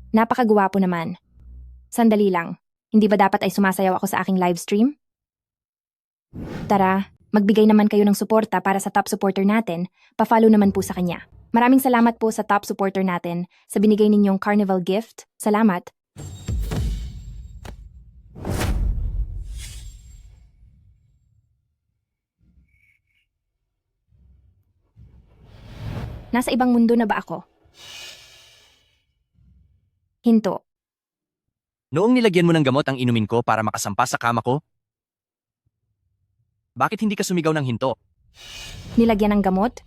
Napakagwapo naman. Sandali lang. Hindi ba dapat ay sumasayaw ako sa aking live stream? Tara, magbigay naman kayo ng suporta para sa top supporter natin. Pa-follow naman po sa kanya. Maraming salamat po sa top supporter natin sa binigay ninyong carnival gift. Salamat. Nasa ibang mundo na ba ako? Hinto. Noong nilagyan mo ng gamot ang inumin ko para makasampa sa kama ko, bakit hindi ka sumigaw ng hinto? Nilagyan ng gamot?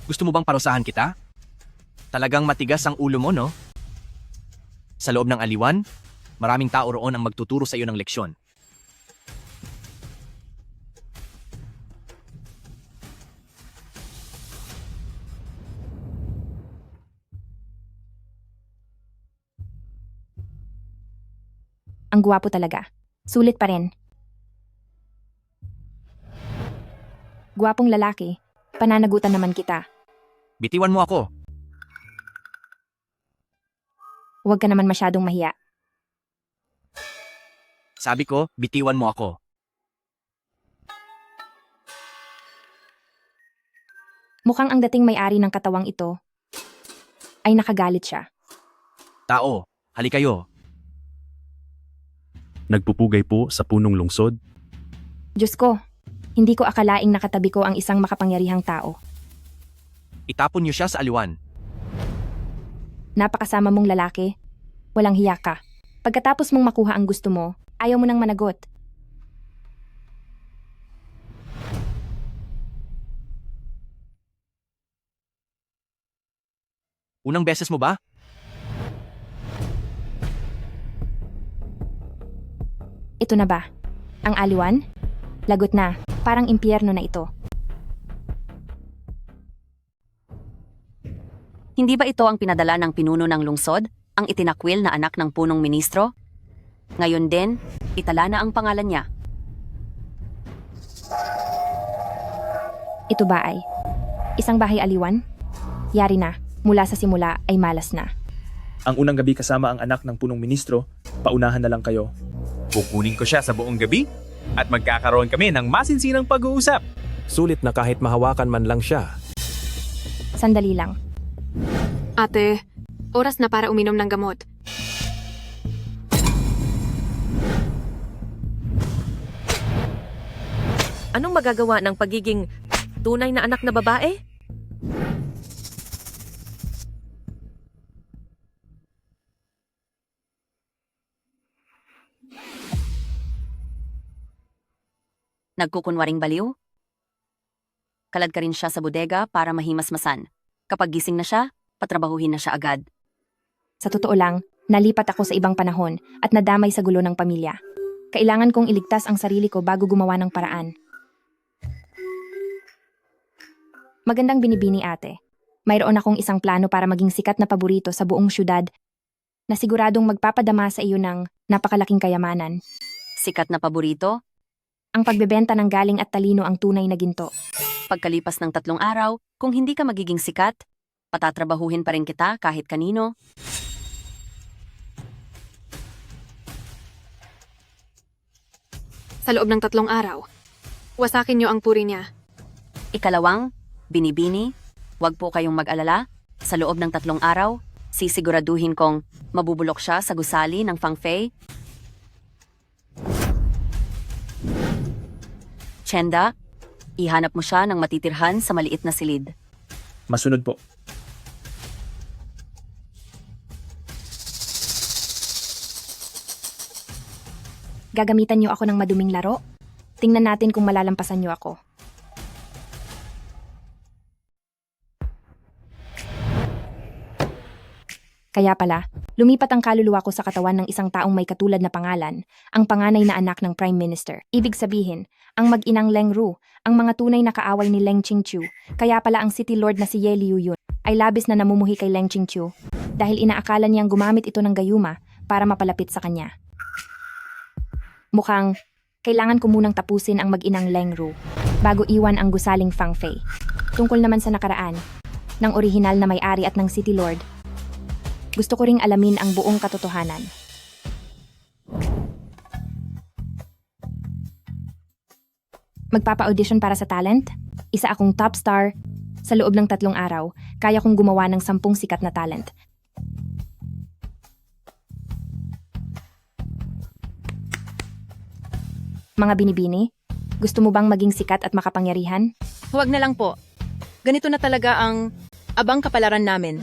Gusto mo bang parusahan kita? Talagang matigas ang ulo mo, no? Sa loob ng aliwan, maraming tao roon ang magtuturo sa iyo ng leksyon. Ang gwapo talaga. Sulit pa rin. Gwapong lalaki. Pananagutan naman kita. Bitiwan mo ako. Huwag ka naman masyadong mahiya. Sabi ko, bitiwan mo ako. Mukhang ang dating may-ari ng katawang ito ay nakagalit siya. Tao, hali kayo. Nagpupugay po sa punong lungsod. Diyos ko, hindi ko akalaing nakatabi ko ang isang makapangyarihang tao. Itapon niyo siya sa aliwan. Napakasama mong lalaki. Walang hiya ka. Pagkatapos mong makuha ang gusto mo, ayaw mo nang managot. Unang beses mo ba? Ito na ba? Ang aliwan? Lagot na. Parang impyerno na ito. Hindi ba ito ang pinadala ng pinuno ng lungsod, ang itinakwil na anak ng punong ministro? Ngayon din, itala na ang pangalan niya. Ito ba ay isang bahay aliwan? Yari na. Mula sa simula ay malas na. Ang unang gabi kasama ang anak ng punong ministro, paunahan na lang kayo. Kukunin ko siya sa buong gabi at magkakaroon kami ng masinsinang pag-uusap. Sulit na kahit mahawakan man lang siya. Sandali lang. Ate, oras na para uminom ng gamot. Anong magagawa ng pagiging tunay na anak na babae? Nagkukunwaring baliw? Kalad ka rin siya sa bodega para mahimasmasan. Kapag gising na siya, patrabahuhin na siya agad. Sa totoo lang, nalipat ako sa ibang panahon at nadamay sa gulo ng pamilya. Kailangan kong iligtas ang sarili ko bago gumawa ng paraan. Magandang binibini, ate. Mayroon akong isang plano para maging sikat na paborito sa buong syudad na siguradong magpapadama sa iyo ng napakalaking kayamanan. Sikat na paborito? Ang pagbebenta ng galing at talino ang tunay na ginto. Pagkalipas ng 3 araw, kung hindi ka magiging sikat, patatrabahuhin pa rin kita kahit kanino. Sa loob ng 3 araw, wasakin niyo ang puri niya. Ikalawang, binibini, huwag po kayong mag-alala. Sa loob ng 3 araw, sisiguraduhin kong mabubulok siya sa gusali ng Fang Fei. Chenda, ihanap mo siya ng matitirhan sa maliit na silid. Masunod po. Gagamitan niyo ako ng maduming laro? Tingnan natin kung malalampasan niyo ako. Kaya pala, lumipat ang kaluluwa ko sa katawan ng isang taong may katulad na pangalan, ang panganay na anak ng Prime Minister. Ibig sabihin, ang mag-inang Leng Ru, ang mga tunay na kaaway ni Leng Qingqiu. Kaya pala ang City Lord na si Ye Liuyun ay labis na namumuhi kay Leng Qingqiu dahil inaakala niyang gumamit ito ng gayuma para mapalapit sa kanya. Mukhang kailangan ko munang tapusin ang mag-inang Leng Ru bago iwan ang gusaling Fang Fei. Tungkol naman sa nakaraan, ng orihinal na may-ari at ng City Lord, gusto ko ring alamin ang buong katotohanan. Magpapa-audition para sa talent? Isa akong top star. Sa loob ng 3 araw, kaya kong gumawa ng 10 sikat na talent. Mga binibini, gusto mo bang maging sikat at makapangyarihan? Huwag na lang po. Ganito na talaga ang abang kapalaran namin.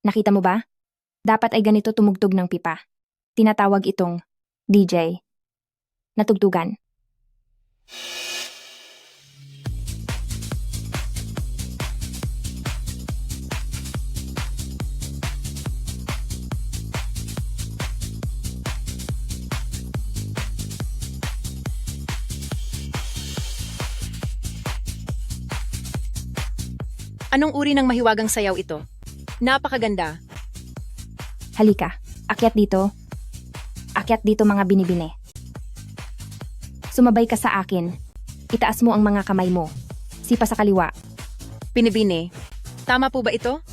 Nakita mo ba? Dapat ay ganito tumugtog ng pipa. Tinatawag itong DJ. Natugtugan. Anong uri ng mahiwagang sayaw ito? Napakaganda. Halika, akyat dito. Akyat dito mga binibini. Sumabay ka sa akin. Itaas mo ang mga kamay mo. Sipa sa kaliwa. Binibini. Tama po ba ito?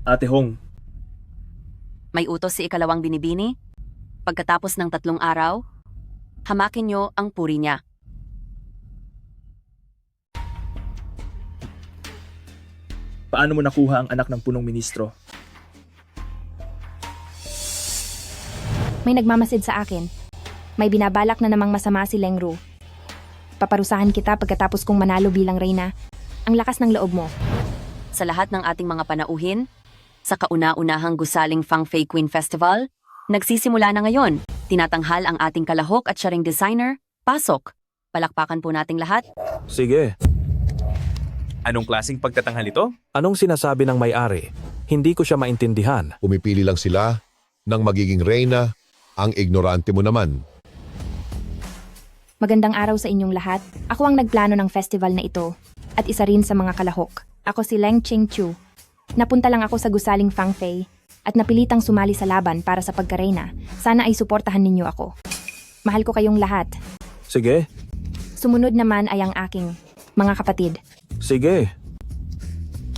Ate Hong, May utos si ikalawang binibini. Pagkatapos ng 3 araw, hamakin niyo ang puri niya. paano mo nakuha ang anak ng punong ministro? May nagmamasid sa akin. May binabalak na namang masama si Leng Ru. Paparusahan kita pagkatapos kong manalo bilang reyna. Ang lakas ng loob mo. Sa lahat ng ating mga panauhin, sa kauna-unahang gusaling Fang Fei Queen Festival, nagsisimula na ngayon. Tinatanghal ang ating kalahok at sharing designer, Pasok. Palakpakan po nating lahat. Sige, Anong klaseng pagtatanghal ito? anong sinasabi ng may-ari? Hindi ko siya maintindihan. Pumipili lang sila ng magiging reyna, ang ignorante mo naman. Magandang araw sa inyong lahat. Ako ang nagplano ng festival na ito. At isa rin sa mga kalahok. Ako si Leng Qingqiu. Napunta lang ako sa gusaling Fang Fei at napilitang sumali sa laban para sa pagkareyna. Sana ay suportahan ninyo ako. Mahal ko kayong lahat. Sige, Sumunod naman ay ang aking mga kapatid. sige.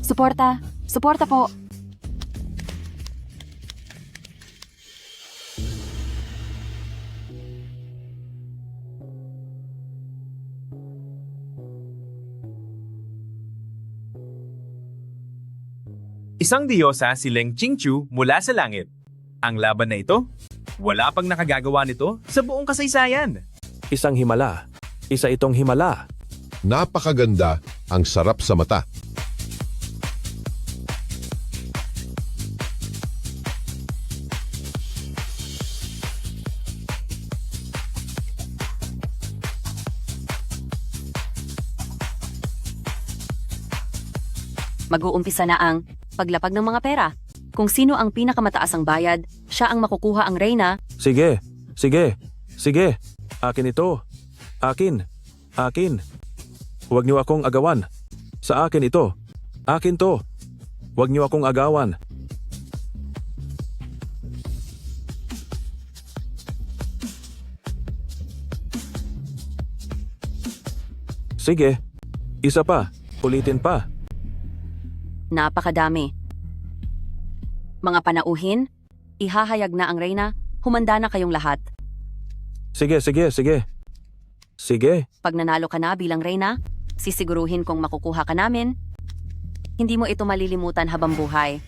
Suporta! Suporta po! Isang diyosa si Leng Qingqiu mula sa langit. Ang laban na ito, wala pang nakagagawa nito sa buong kasaysayan. Isang himala. Isa itong himala. Napakaganda, ang sarap sa mata. Mag-uumpisa na ang paglapag ng mga pera. Kung sino ang pinakamataas ang bayad, siya ang makukuha ang reyna. Sige, sige, sige. Akin ito. Akin. Akin. Huwag niyo akong agawan. Sa akin ito. Akin to. Huwag niyo akong agawan. Sige. Isa pa. Ulitin pa. Napakadami. Mga panauhin, ihahayag na ang reyna, humanda na kayong lahat. Sige, sige, sige. Sige, Pag nanalo ka na bilang reyna, sisiguruhin kong makukuha ka namin. Hindi mo ito malilimutan habang buhay.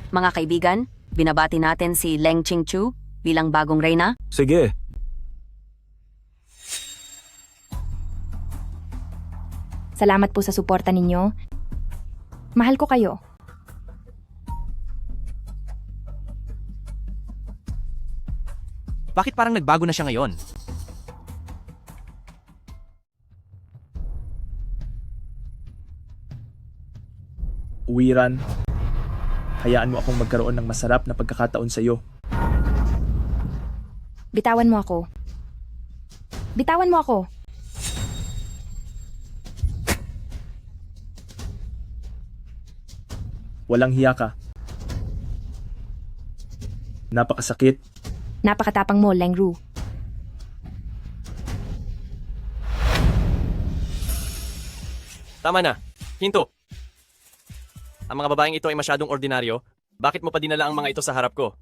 Mga kaibigan, binabati natin si Leng Qingchu bilang bagong reyna. sige. Salamat po sa suporta ninyo. Mahal ko kayo. Bakit parang nagbago na siya ngayon? Uwiran, hayaan mo akong magkaroon ng masarap na pagkakataon sa iyo. Bitawan mo ako. Bitawan mo ako. Walang hiya ka. Napakasakit. Napakatapang mo, Leng Ru. Tama na. Hinto. Ang mga babaeng ito ay masyadong ordinaryo. Bakit mo pa dinala ang mga ito sa harap ko?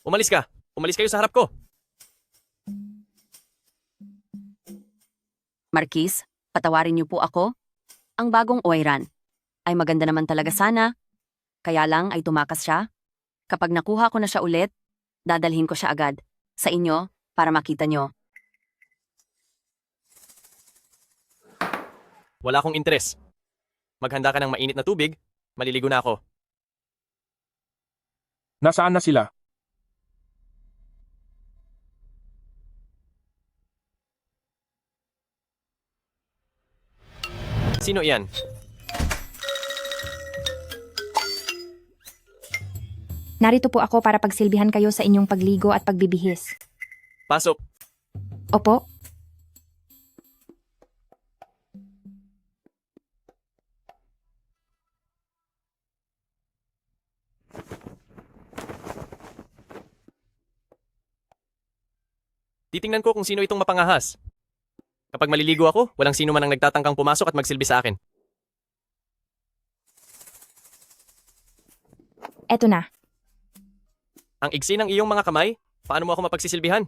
Umalis ka. Umalis kayo sa harap ko. Marquis, patawarin niyo po ako. Ang bagong Oiran ay maganda naman talaga sana. Kaya lang ay tumakas siya. Kapag nakuha ko na siya ulit, dadalhin ko siya agad sa inyo para makita nyo. Wala akong interes. Maghanda ka ng mainit na tubig. Maliligo na ako. Nasaan na sila? Sino iyan? Narito po ako para pagsilbihan kayo sa inyong pagligo at pagbibihis. Pasok. Opo, Titingnan ko kung sino itong mapangahas. Kapag maliligo ako, walang sino man ang nagtatangkang pumasok at magsilbi sa akin. eto na. Ang igsi ng iyong mga kamay, paano mo ako mapagsisilbihan?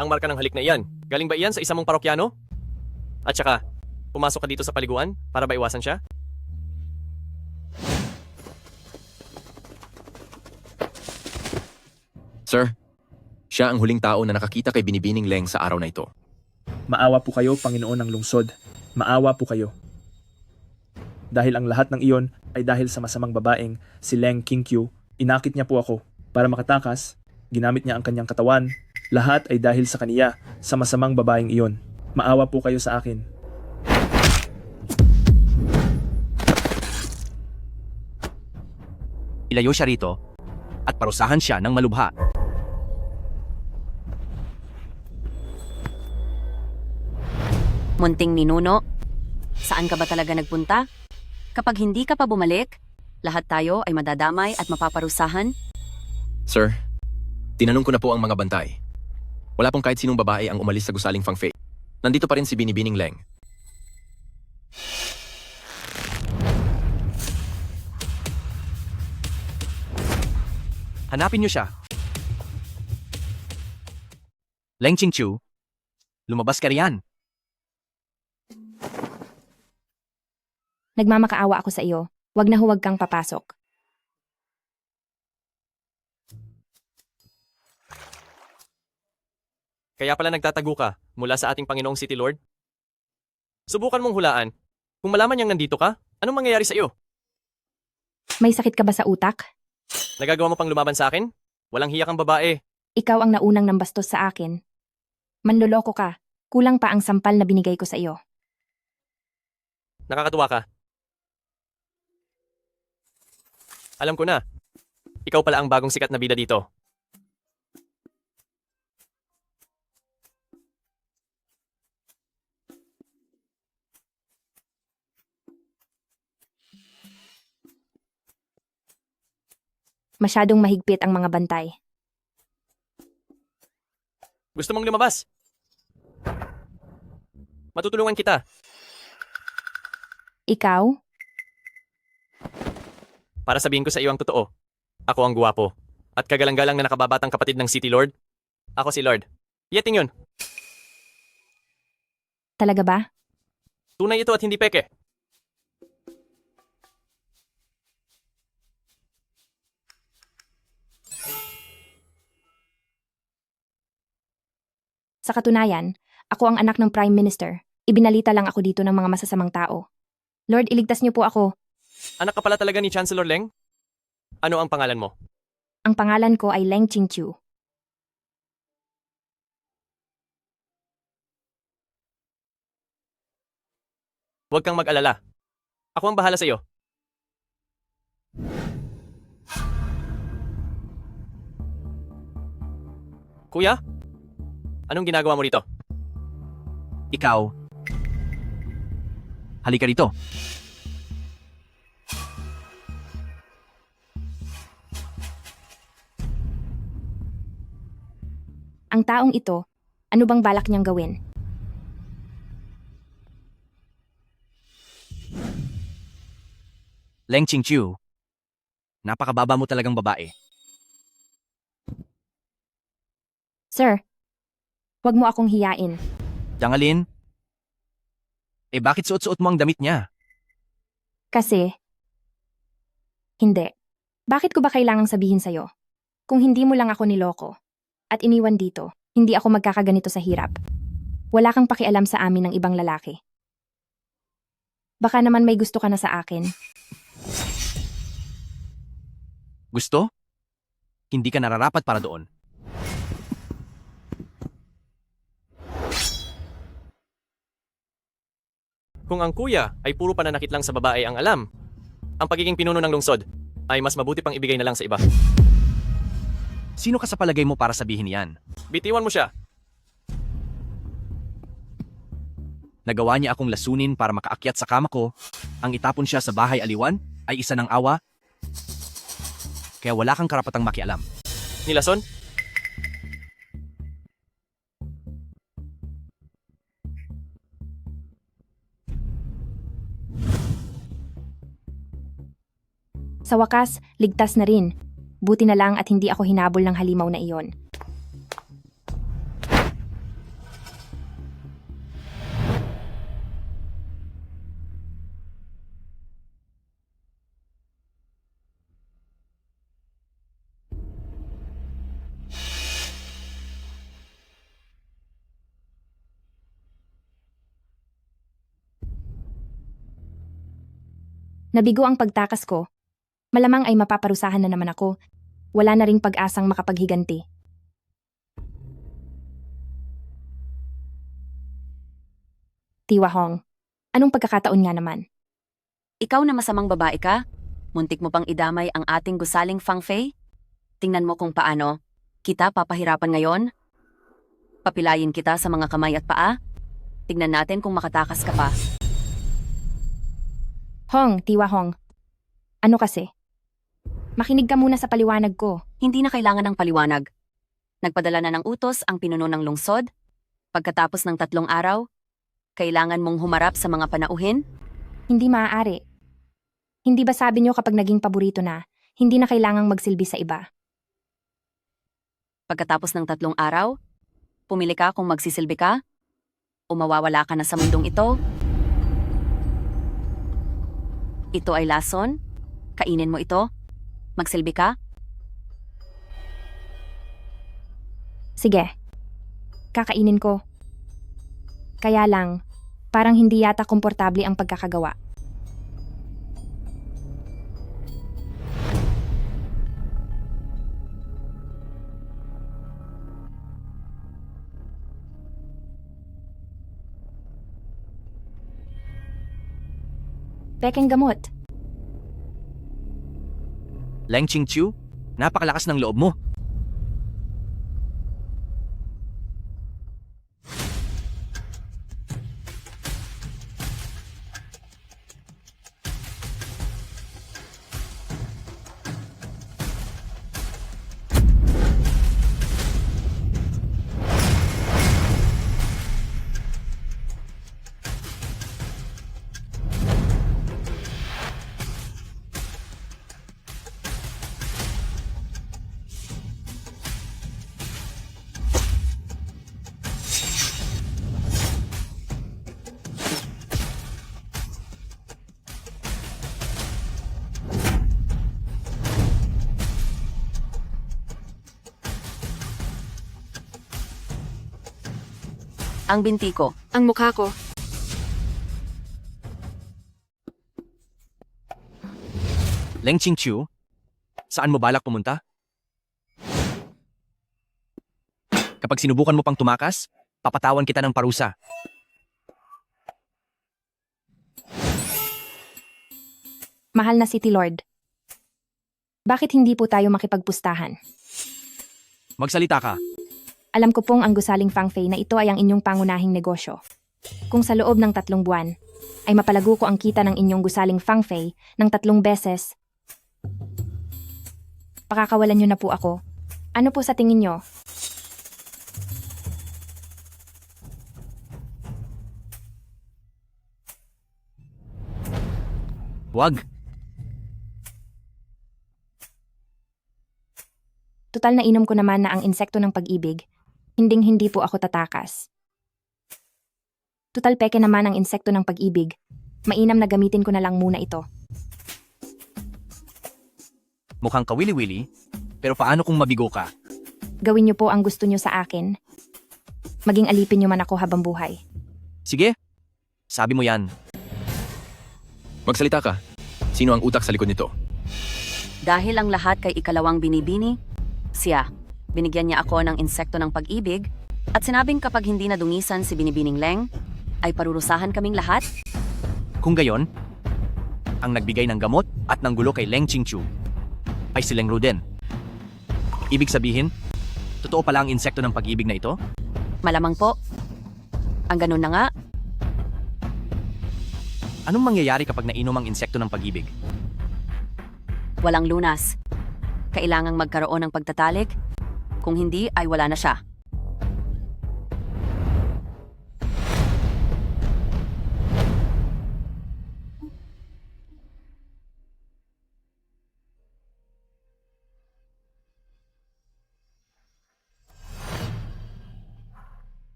Ang marka ng halik na iyan, galing ba iyan sa isa mong parokyano? At saka, pumasok ka dito sa paliguan para ba iwasan siya? Sir, siya ang huling tao na nakakita kay Binibining Leng sa araw na ito. Maawa po kayo, Panginoon ng lungsod. Maawa po kayo. Dahil ang lahat ng iyon ay dahil sa masamang babaeng si Leng Qingqiu, inakit niya po ako. Para makatakas, ginamit niya ang kanyang katawan. Lahat ay dahil sa kaniya, sa masamang babaeng iyon. Maawa po kayo sa akin. Ilayo siya rito at parusahan siya ng malubha. Munting ninuno, saan ka ba talaga nagpunta? Kapag hindi ka pa bumalik, lahat tayo ay madadamay at mapaparusahan. Sir, tinanong ko na po ang mga bantay. Wala pong kahit sinong babae ang umalis sa gusaling Fang Fei. Nandito pa rin si Binibining Leng. Hanapin niyo siya. Leng Qingqiu, lumabas ka riyan. Nagmamakaawa ako sa iyo. Huwag na huwag kang papasok. Kaya pala nagtatago ka mula sa ating Panginoong City Lord? Subukan mong hulaan. Kung malaman niyang nandito ka, anong mangyayari sa iyo? May sakit ka ba sa utak? Nagagawa mo pang lumaban sa akin? Walang hiya kang babae. Ikaw ang naunang nambastos sa akin. Manloloko ka. Kulang pa ang sampal na binigay ko sa iyo. Nakakatuwa ka. Alam ko na. Ikaw pala ang bagong sikat na bida dito. Masyadong mahigpit ang mga bantay. Gusto mong lumabas? Matutulungan kita. Ikaw? Para sabihin ko sa iyo ang totoo, ako ang guwapo. At kagalang-galang na nakababatang kapatid ng City Lord. Ako si Lord. Yeting yun. Talaga ba? Tunay ito at hindi peke. Sa katunayan, ako ang anak ng Prime Minister. Ibinalita lang ako dito ng mga masasamang tao. Lord, iligtas niyo po ako. Anak ka pala talaga ni Chancellor Leng? Ano ang pangalan mo? Ang pangalan ko ay Leng Qingqiu. Huwag kang mag-alala. Ako ang bahala sa iyo. Kuya? Anong ginagawa mo rito? Ikaw. Halika rito. Ang taong ito, ano bang balak niyang gawin? Leng Qingqiu. Napakababa mo talagang babae. Sir, wag mo akong hiyain. Jangalin? Bakit suot-suot mo ang damit niya? Kasi, hindi. Bakit ko ba kailangang sabihin sa'yo? Kung hindi mo lang ako niloko at iniwan dito, hindi ako magkakaganito sa hirap. Wala kang pakialam sa amin ng ibang lalaki. Baka naman may gusto ka na sa akin. Gusto? Hindi ka nararapat para doon. Kung ang kuya ay puro pananakit lang sa babae ang alam, ang pagiging pinuno ng lungsod ay mas mabuti pang ibigay na lang sa iba. Sino ka sa palagay mo para sabihin yan? Bitiwan mo siya. Nagawa niya akong lasunin para makaakyat sa kama ko. Ang itapon siya sa bahay aliwan ay isa ng awa. Kaya wala kang karapatang makialam. Nilason? Sa wakas, ligtas na rin. Buti na lang at hindi ako hinabol ng halimaw na iyon. Nabigo ang pagtakas ko. Malamang ay mapaparusahan na naman ako. Wala na ring pag-asang makapaghiganti. Tiwa Hong, anong pagkakataon nga naman? Ikaw na masamang babae ka? Muntik mo pang idamay ang ating gusaling Fang Fei? Tingnan mo kung paano. Kita papahirapan ngayon? Papilayin kita sa mga kamay at paa? Tignan natin kung makatakas ka pa. Hong, Tiwa Hong. Ano kasi? Makinig ka muna sa paliwanag ko. Hindi na kailangan ng paliwanag. Nagpadala na ng utos ang pinuno ng lungsod. Pagkatapos ng 3 araw, kailangan mong humarap sa mga panauhin? Hindi maaari. Hindi ba sabi niyo kapag naging paborito na, hindi na kailangang magsilbi sa iba? Pagkatapos ng 3 araw, pumili ka kung magsisilbi ka o mawawala ka na sa mundong ito. Ito ay lason. Kainin mo ito. Magsilbi ka. Sige. Kakainin ko. Kaya lang, parang hindi yata komportable ang pagkakagawa. Pekeng gamot. Leng Qingqiu, napakalakas ng loob mo. Ang binti ko. Ang mukha ko. Leng Qingqiu, saan mo balak pumunta? Kapag sinubukan mo pang tumakas, papatawan kita ng parusa. Mahal na City Lord. Bakit hindi po tayo makipagpustahan? Magsalita ka. Alam ko pong ang gusaling Fang Fei na ito ay ang inyong pangunahing negosyo. Kung sa loob ng 3 buwan, ay mapalago ko ang kita ng inyong gusaling Fang Fei ng 3 beses, pakakawalan nyo na po ako. Ano po sa tingin nyo? Wag. Tutal na inom ko naman na ang insekto ng pag-ibig. Hinding-hindi po ako tatakas. Tutal peke naman ang insekto ng pag-ibig. Mainam na gamitin ko na lang muna ito. Mukhang kawili-wili, pero paano kung mabigo ka? Gawin nyo po ang gusto nyo sa akin. Maging alipin nyo man ako habang buhay. Sige, sabi mo yan. Magsalita ka. Sino ang utak sa likod nito? Dahil ang lahat kay ikalawang binibini, siya. Binigyan niya ako ng insekto ng pag-ibig at sinabing kapag hindi nadungisan si Binibining Leng, ay parurusahan kaming lahat. Kung gayon, ang nagbigay ng gamot at ng gulo kay Leng Qingqiu ay si Leng Ru din. Ibig sabihin, totoo pala ang insekto ng pag-ibig na ito? Malamang po. Ang ganun na nga, Anong mangyayari kapag nainom ang insekto ng pag-ibig? walang lunas. Kailangang magkaroon ng pagtatalik. Kung hindi, ay wala na siya.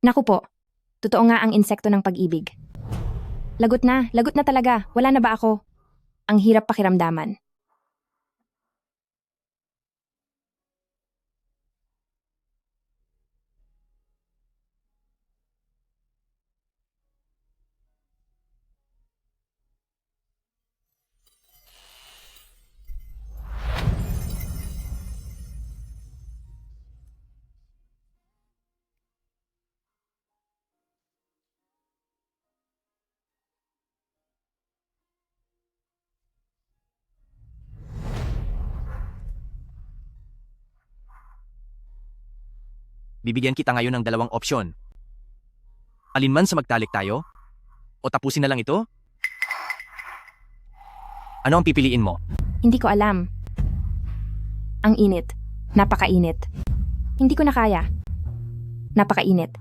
Naku po, totoo nga ang insekto ng pag-ibig. Lagot na talaga. Wala na ba ako? Ang hirap pakiramdaman. Bibigyan kita ngayon ng 2 opsyon. Alinman sa magtalik tayo? O tapusin na lang ito? Ano ang pipiliin mo? Hindi ko alam. Ang init. Napakainit. Hindi ko na kaya. Napakainit.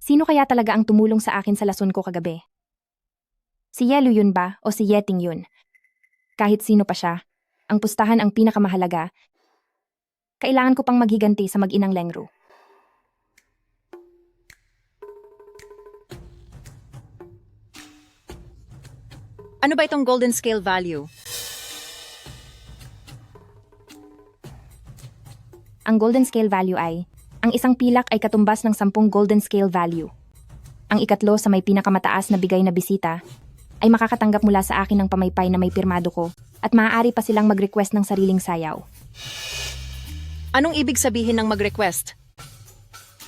Sino kaya talaga ang tumulong sa akin sa lason ko kagabi? Si Yelo yun ba o si Yeting yun? Kahit sino pa siya, ang pustahan ang pinakamahalaga. Kailangan ko pang maghiganti sa mag-inang Leng Ru. Ano ba itong golden scale value? Ang golden scale value ay, ang isang pilak ay katumbas ng 10 golden scale value. Ang ikatlo sa may pinakamataas na bigay na bisita ay makakatanggap mula sa akin ng pamaypay na may pirmado ko at maaari pa silang mag-request ng sariling sayaw. Anong ibig sabihin ng mag-request?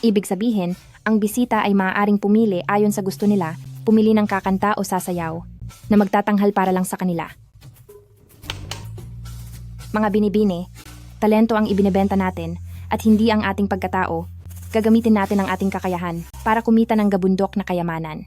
Ibig sabihin, ang bisita ay maaaring pumili ayon sa gusto nila, pumili ng kakanta o sasayaw, na magtatanghal para lang sa kanila. Mga binibini, talento ang ibinebenta natin, at hindi ang ating pagkatao. Gagamitin natin ang ating kakayahan para kumita ng gabundok na kayamanan.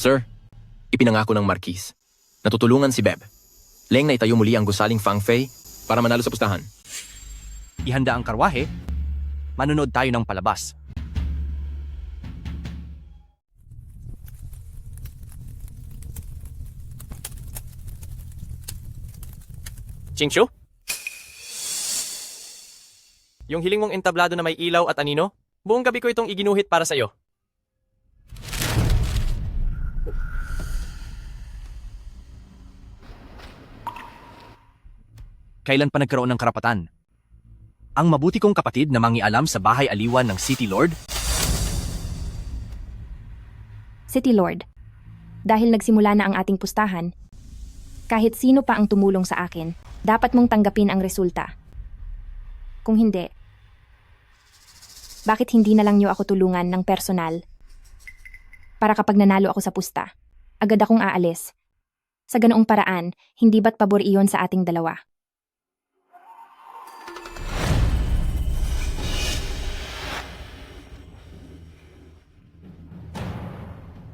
Sir, ipinangako ng Marquis. Natutulungan si Beb. Leng na itayo muli ang gusaling Fang Fei para manalo sa pustahan. Ihanda ang karwahe, manunod tayo ng palabas. Chingchu? Yung hiling mong entablado na may ilaw at anino, buong gabi ko itong iginuhit para sa'yo. Kailan pa nagkaroon ng karapatan? Ang mabuti kong kapatid na mangialam sa bahay aliwan ng City Lord? City Lord, dahil nagsimula na ang ating pustahan, kahit sino pa ang tumulong sa akin, dapat mong tanggapin ang resulta. Kung hindi, bakit hindi na lang niyo ako tulungan ng personal? Para kapag nanalo ako sa pusta, agad akong aalis. Sa ganoong paraan, hindi ba't pabor iyon sa ating dalawa?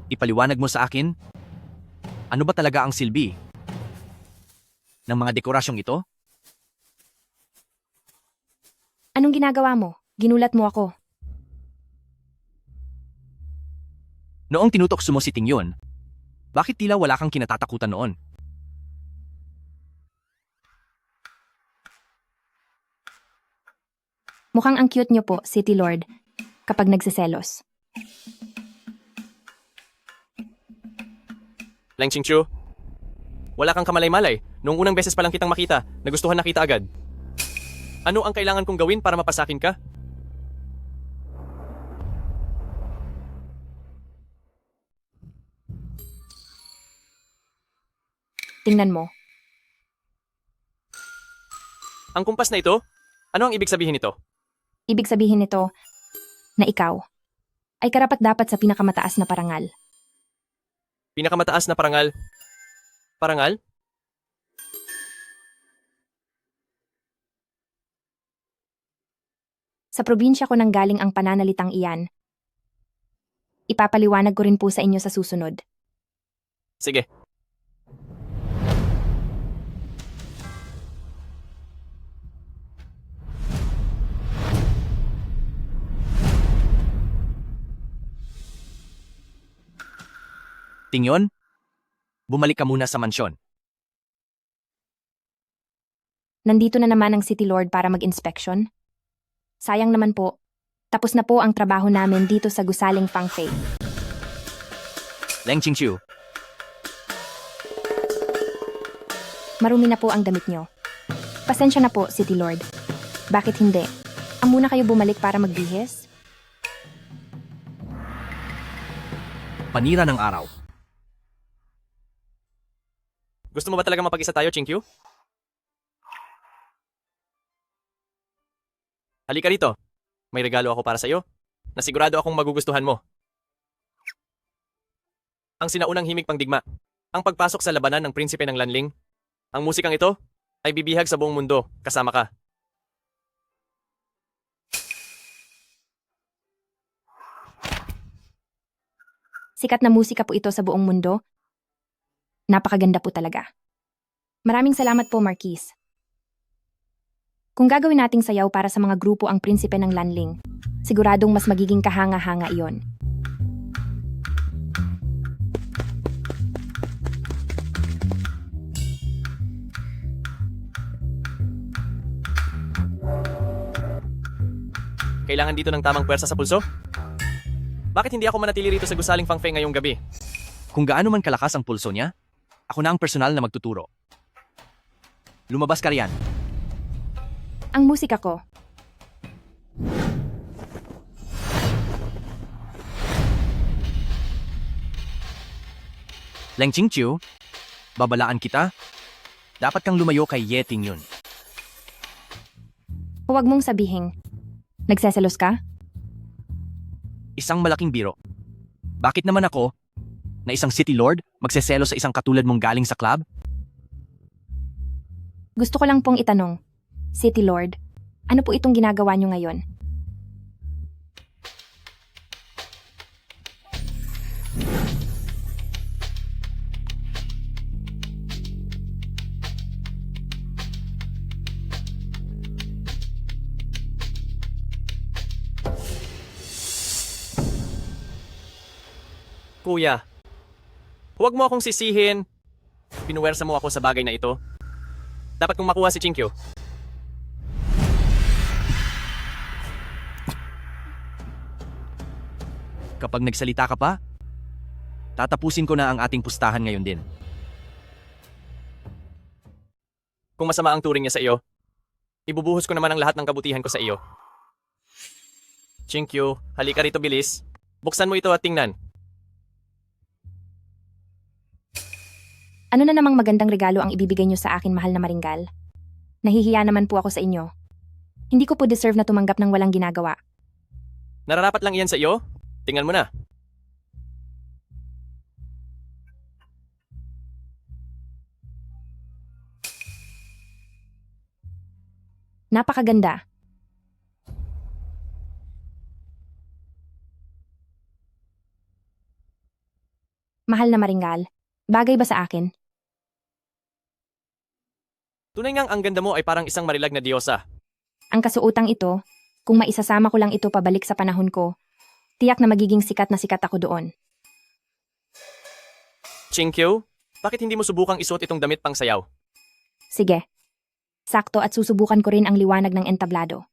Ipaliwanag mo sa akin, ano ba talaga ang silbi ng mga dekorasyong ito? Anong ginagawa mo? Ginulat mo ako. Noong tinutokso mo si Ting Yun, bakit tila wala kang kinatatakutan noon? Mukhang ang cute niyo po, City Lord, kapag nagsiselos. Leng Chingchu, wala kang kamalay-malay. Noong unang beses pa lang kitang makita, nagustuhan na kita agad. Ano ang kailangan kong gawin para mapasakin ka? Tingnan mo. Ang kumpas na ito? Ano ang ibig sabihin nito? Ibig sabihin nito na ikaw ay karapat-dapat sa pinakamataas na parangal. Pinakamataas na parangal? Parangal? Sa probinsya ko nang galing ang pananalitang iyan. Ipapaliwanag ko rin po sa inyo sa susunod. Sige. Ting Yun, bumalik ka muna sa mansyon. Nandito na naman ang City Lord para mag-inspeksyon. Sayang naman po. Tapos na po ang trabaho namin dito sa gusaling Fang Fei. Leng Chingchu, Marumi na po ang damit nyo. Pasensya na po, City Lord. Bakit hindi? Ang muna kayo bumalik para magbihis? panira ng araw. Gusto mo ba talaga mapag-isa tayo, Chingkyu? Halika rito. May regalo ako para sa'yo na sigurado akong magugustuhan mo. Ang sinaunang himig pangdigma. Ang pagpasok sa labanan ng prinsipe ng Lanling. Ang musikang ito ay bibihag sa buong mundo kasama ka. Sikat na musika po ito sa buong mundo. Napakaganda po talaga. Maraming salamat po, Marquis. Kung gagawin nating sayaw para sa mga grupo ang prinsipe ng Lanling, siguradong mas magiging kahanga-hanga iyon. Kailangan dito ng tamang puwersa sa pulso? Bakit hindi ako manatili rito sa gusaling Fang Fei ngayong gabi? Kung gaano man kalakas ang pulso niya, Ako na ang personal na magtuturo. Lumabas ka riyan. Ang musika ko. Leng Qingqiu, babalaan kita. Dapat kang lumayo kay Yeting yun. Huwag mong sabihin. Nagseselos ka? Isang malaking biro. Bakit naman ako, na isang city lord, magseselo sa isang katulad mong galing sa club? Gusto ko lang pong itanong, City Lord, ano po itong ginagawa niyo ngayon? Kuya, huwag mo akong sisihin. Pinuwersa mo ako sa bagay na ito. Dapat kong makuha si Qingqiu. Kapag nagsalita ka pa, tatapusin ko na ang ating pustahan ngayon din. Kung masama ang turing niya sa iyo, ibubuhos ko naman ang lahat ng kabutihan ko sa iyo. Qingqiu, halika rito bilis. Buksan mo ito at tingnan. Ano na namang magandang regalo ang ibibigay niyo sa akin, mahal na Maringgal? Nahihiya naman po ako sa inyo. Hindi ko po deserve na tumanggap ng walang ginagawa. Nararapat lang iyan sa iyo? Tingnan mo na. Napakaganda. Mahal na Maringgal, bagay ba sa akin? Tunay ngang ang ganda mo ay parang isang marilag na diyosa. Ang kasuotang ito, kung maisasama ko lang ito pabalik sa panahon ko, tiyak na magiging sikat na sikat ako doon. Qingqiu, bakit hindi mo subukang isuot itong damit pang sayaw? Sige. Sakto at susubukan ko rin ang liwanag ng entablado.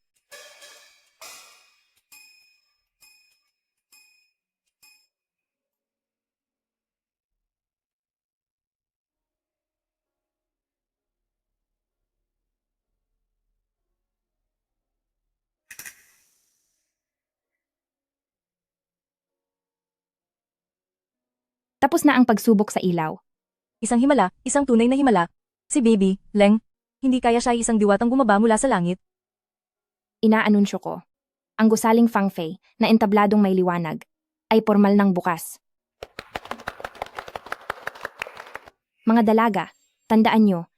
Tapos na ang pagsubok sa ilaw. Isang himala, isang tunay na himala. Si Baby, Leng. Hindi kaya siya ay isang diwatang bumaba mula sa langit. Inaanunsyo ko. Ang gusaling Fangfei na entabladong may liwanag ay formal ng bukas. Mga dalaga, tandaan nyo,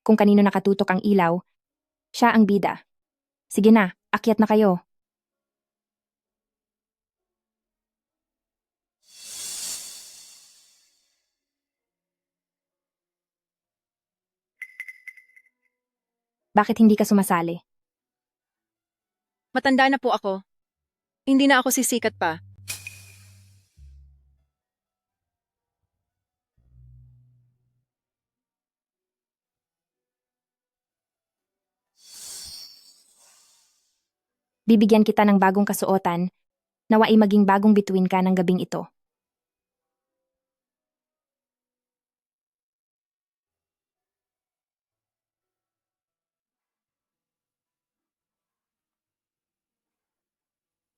kung kanino nakatutok ang ilaw, siya ang bida. Sige na, akyat na kayo. Bakit hindi ka sumasali? Matanda na po ako. Hindi na ako sisikat pa. Bibigyan kita ng bagong kasuotan, nawa ay maging bagong bituin ka ng gabing ito.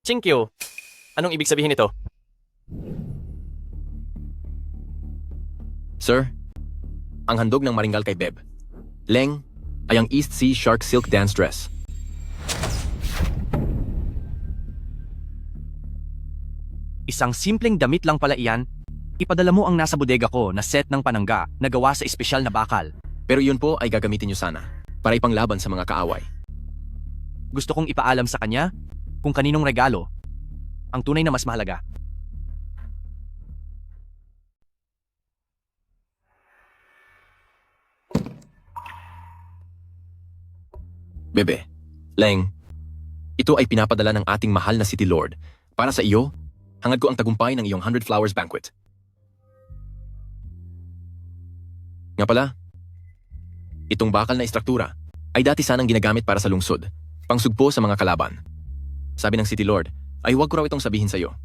Qingqiu, anong ibig sabihin nito? Sir, ang handog ng Maringgal kay Beb. Leng ay ang East Sea Shark Silk Dance Dress. Isang simpleng damit lang pala iyan. Ipadala mo ang nasa bodega ko na set ng panangga na gawa sa espesyal na bakal. Pero yun po ay gagamitin nyo sana para ipanglaban sa mga kaaway. Gusto kong ipaalam sa kanya kung kaninong regalo ang tunay na mas mahalaga. Bebe, Leng, ito ay pinapadala ng ating mahal na City Lord. Para sa iyo, hangad ko ang tagumpay ng iyong 100 Flowers Banquet. Nga pala, itong bakal na istruktura ay dati sanang ginagamit para sa lungsod, pangsugpo sa mga kalaban. Sabi ng City Lord, ay huwag ko raw itong sabihin sa iyo.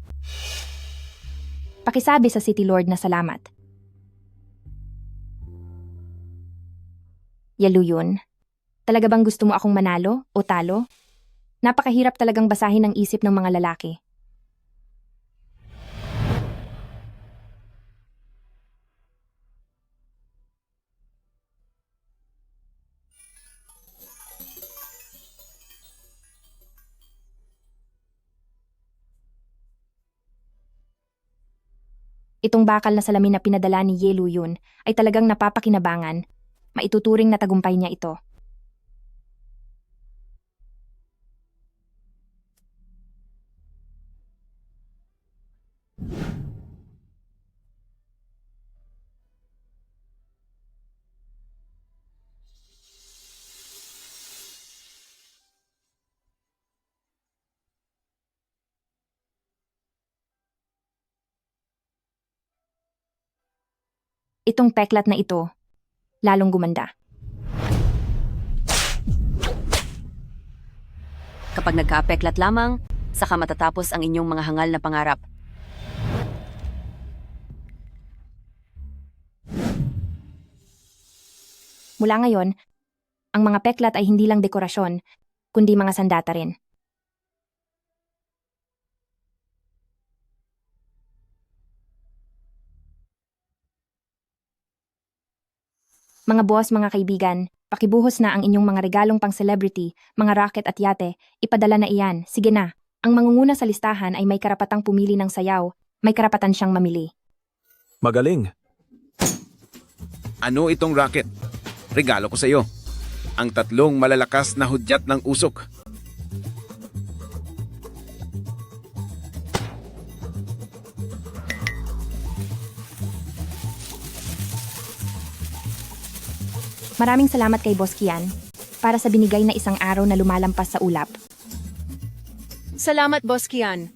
Pakisabi sa City Lord na salamat. Yalu yun. Talaga bang gusto mo akong manalo o talo? Napakahirap talagang basahin ang isip ng mga lalaki. Itong bakal na salamin na pinadala ni Ye Luyun ay talagang napapakinabangan. Maituturing na tagumpay niya ito. Itong peklat na ito, lalong gumanda. Kapag nagkaapeklat lamang, saka matatapos ang inyong mga hangal na pangarap. Mula ngayon, ang mga peklat ay hindi lang dekorasyon, kundi mga sandata rin. Mga boss, mga kaibigan, pakibuhos na ang inyong mga regalong pang-celebrity, mga racket at yate, ipadala na iyan, sige na. Ang mangunguna sa listahan ay may karapatang pumili ng sayaw, may karapatan siyang mamili. Magaling. Ano itong racket? Regalo ko sa iyo. Ang 3 malalakas na hudyat ng usok. Maraming salamat kay Boss Kian para sa binigay na isang araw na lumalampas sa ulap. Salamat, Boss Kian.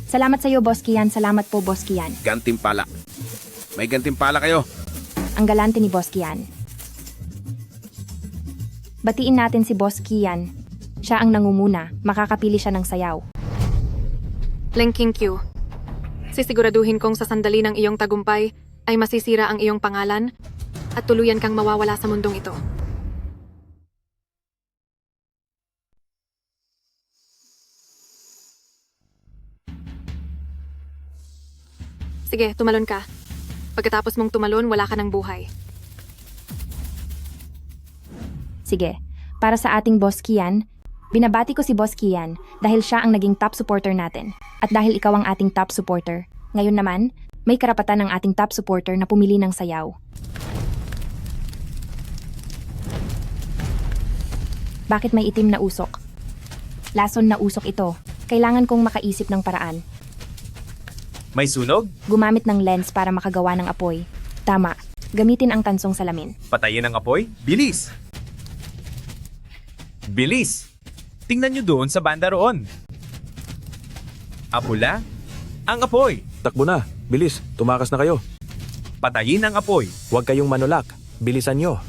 Salamat sa iyo, Boss Kian. Salamat po, Boss Kian. Gantimpala. May gantimpala kayo. Ang galante ni Boss Kian. Batiin natin si Boss Kian. Siya ang nangunguna. Makakapili siya ng sayaw. Leng Qingqiu, sisiguraduhin kong sa sandali ng iyong tagumpay ay masisira ang iyong pangalan at tuluyan kang mawawala sa mundong ito. Sige, tumalon ka. Pagkatapos mong tumalon, wala ka ng buhay. Sige, para sa ating Boss Kian, binabati ko si Boss Kian dahil siya ang naging top supporter natin. At dahil ikaw ang ating top supporter, ngayon naman, may karapatan ng ating top supporter na pumili ng sayaw. Bakit may itim na usok? Lason na usok ito. Kailangan kong makaisip ng paraan. May sunog? Gumamit ng lens para makagawa ng apoy. Tama. Gamitin ang tansong salamin. Patayin ang apoy? Bilis! Bilis! Tingnan nyo doon sa banda roon. Apula? Ang apoy! Takbo na. Bilis. Tumakas na kayo. Patayin ang apoy. Huwag kayong manulak. Bilisan nyo.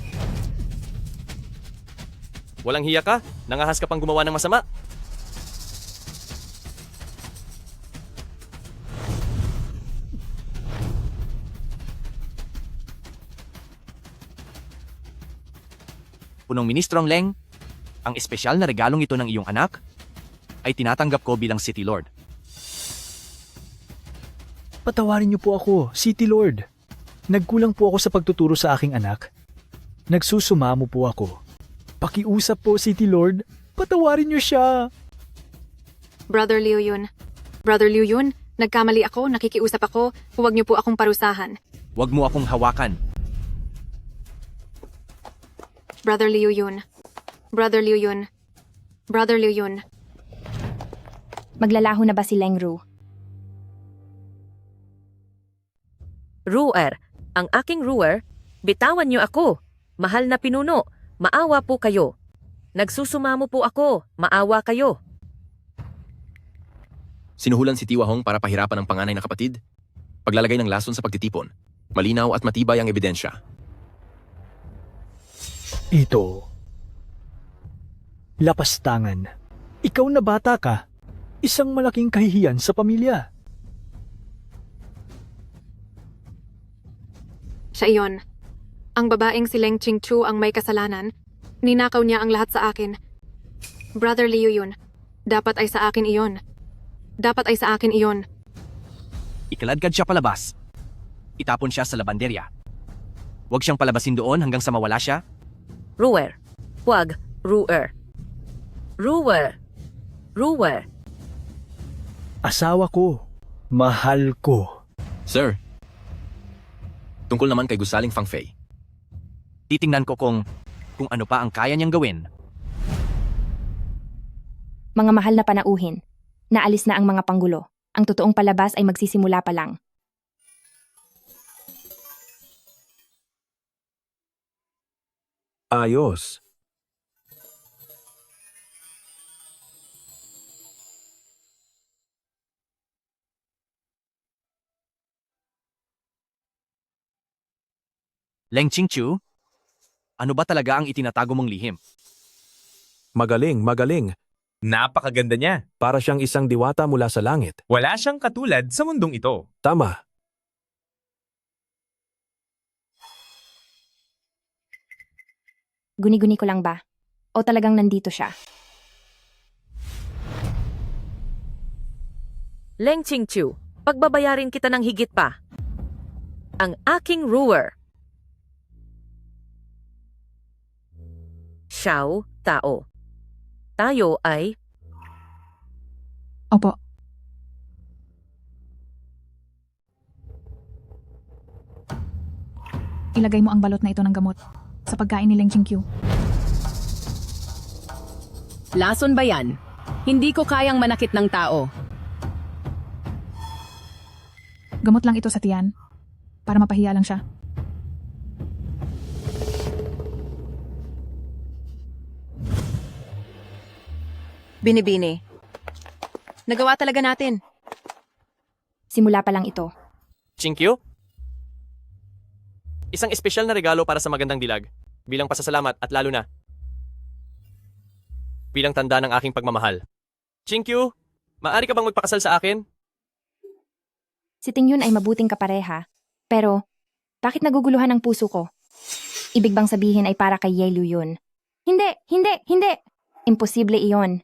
Walang hiya ka? Nangahas ka pang gumawa ng masama? Punong Ministrong Leng, ang espesyal na regalong ito ng iyong anak ay tinatanggap ko bilang City Lord. Patawarin niyo po ako, City Lord. Nagkulang po ako sa pagtuturo sa aking anak. Nagsusumamo po ako. Pakiusap po, City Lord. Patawarin niyo siya. Brother Liu Yun. Brother Liu Yun, nagkamali ako, nakikiusap ako, huwag niyo po akong parusahan. Huwag mo akong hawakan. Brother Liu Yun. Brother Liu Yun. Brother Liu Yun. Maglalaho na ba si Leng Ru? Ruer, ang aking Ruer, bitawan niyo ako. Mahal na pinuno, maawa po kayo. Nagsusumamo po ako, maawa kayo. Sinuhulan si Tiwa Hong para pahirapan ang panganay na kapatid? Paglalagay ng lason sa pagtitipon. Malinaw at matibay ang ebidensya. Ito. Lapastangan. Ikaw na bata ka. Isang malaking kahihiyan sa pamilya. Siya iyon. Ang babaeng si Leng Qingchu ang may kasalanan. Ninakaw niya ang lahat sa akin. Brother Liu yun. Dapat ay sa akin iyon. Dapat ay sa akin iyon. Ikaladkad siya palabas. Itapon siya sa labanderya. Huwag siyang palabasin doon hanggang sa mawala siya. Ruwer. Huwag. Ruwer. Ruwer. Ruwer. Asawa ko. Mahal ko. Sir, tungkol naman kay gusaling Fang Fei. Titingnan ko kung ano pa ang kaya niyang gawin. Mga mahal na panauhin. Naalis na ang mga panggulo. Ang totoong palabas ay magsisimula pa lang. Ayos. Leng Qingchu, ano ba talaga ang itinatago mong lihim? Magaling, magaling. Napakaganda niya. Para siyang isang diwata mula sa langit. Wala siyang katulad sa mundong ito. Tama. Guni-guni ko lang ba? O talagang nandito siya? Leng Qingchu, pagbabayarin kita ng higit pa. Ang aking ruwer. Xiao Tao. Tayo ay... Opo. Ilagay mo ang balot na ito ng gamot sa pagkain ni Leng Qingqiu. Lason ba yan? Hindi ko kayang manakit ng tao. Gamot lang ito sa tiyan para mapahiya lang siya. Binibini. Nagawa talaga natin. Simula pa lang ito. Qingqiu? Isang espesyal na regalo para sa magandang dilag. Bilang pasasalamat at lalo na bilang tanda ng aking pagmamahal. Qingqiu, maaari ka bang magpakasal sa akin? Si Ting Yun ay mabuting kapareha. Pero, bakit naguguluhan ang puso ko? Ibig bang sabihin ay para kay Ye Liu yun? Hindi! Hindi! Hindi! Imposible iyon.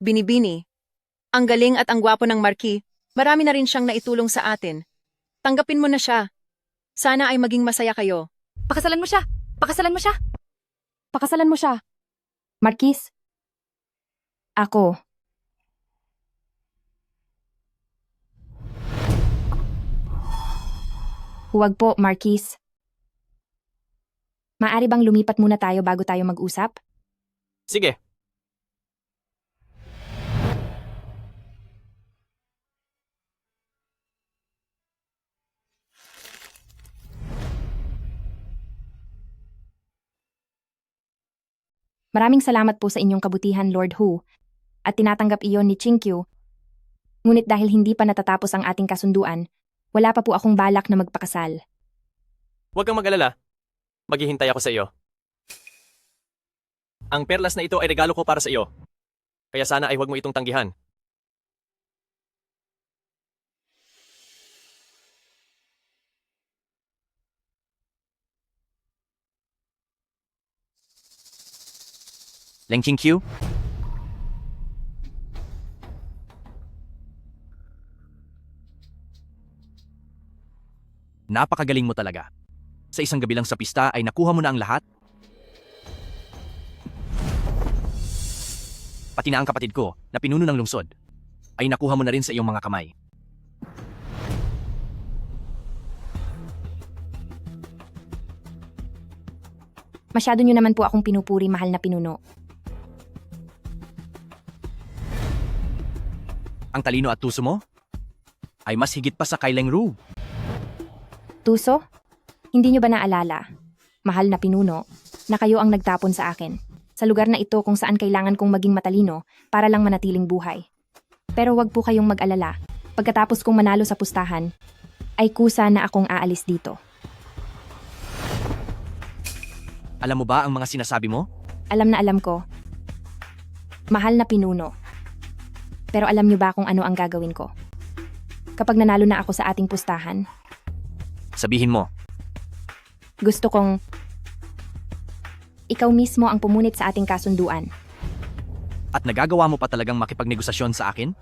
Binibini. Ang galing at ang gwapo ng Marquis. Marami na rin siyang naitulong sa atin. Tanggapin mo na siya. Sana ay maging masaya kayo. Pakasalan mo siya! Pakasalan mo siya! Pakasalan mo siya. Marquis? Ako. Huwag po, Marquis. Maaari bang lumipat muna tayo bago tayo mag-usap? Sige. Maraming salamat po sa inyong kabutihan, Lord Hu, at tinatanggap iyon ni Qingqiu. Ngunit dahil hindi pa natatapos ang ating kasunduan, wala pa po akong balak na magpakasal. Huwag kang mag-alala. Maghihintay ako sa iyo. Ang perlas na ito ay regalo ko para sa iyo. Kaya sana ay huwag mo itong tanggihan. Leng Qingqiu? Napakagaling mo talaga. Sa isang gabi lang sa pista ay nakuha mo na ang lahat? Pati na ang kapatid ko na pinuno ng lungsod ay nakuha mo na rin sa iyong mga kamay. Masyado nyo naman po akong pinupuri, mahal na pinuno. Ang talino at tuso mo ay mas higit pa sa kay Leng Ru. Tuso? Hindi nyo ba naalala, mahal na pinuno, na kayo ang nagtapon sa akin, sa lugar na ito kung saan kailangan kong maging matalino para lang manatiling buhay. Pero wag po kayong mag-alala, pagkatapos kong manalo sa pustahan, ay kusa na akong aalis dito. Alam mo ba ang mga sinasabi mo? Alam na alam ko. Mahal na pinuno. Pero alam nyo ba kung ano ang gagawin ko? Kapag nanalo na ako sa ating pustahan, Sabihin mo, Gusto kong ikaw mismo ang pumunit sa ating kasunduan. at nagagawa mo pa talagang makipagnegosasyon sa akin?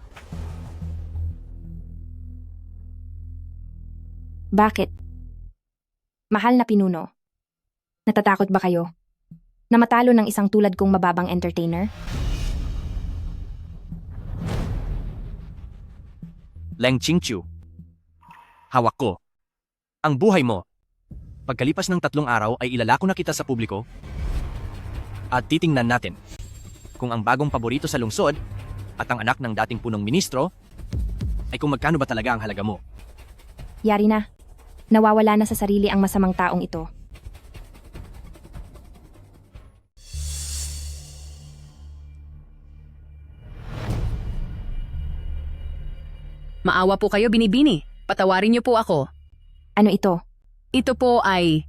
Bakit? Mahal na pinuno. Natatakot ba kayo na matalo ng isang tulad kong mababang entertainer? Leng Qingqiu. Hawak ko. Ang buhay mo. Pagkalipas ng 3 araw ay ilalako na kita sa publiko at titingnan natin kung ang bagong paborito sa lungsod at ang anak ng dating punong ministro ay kung magkano ba talaga ang halaga mo. Yari na. Nawawala na sa sarili ang masamang taong ito. Maawa po kayo, Binibini. Patawarin niyo po ako. Ano ito? Ito po ay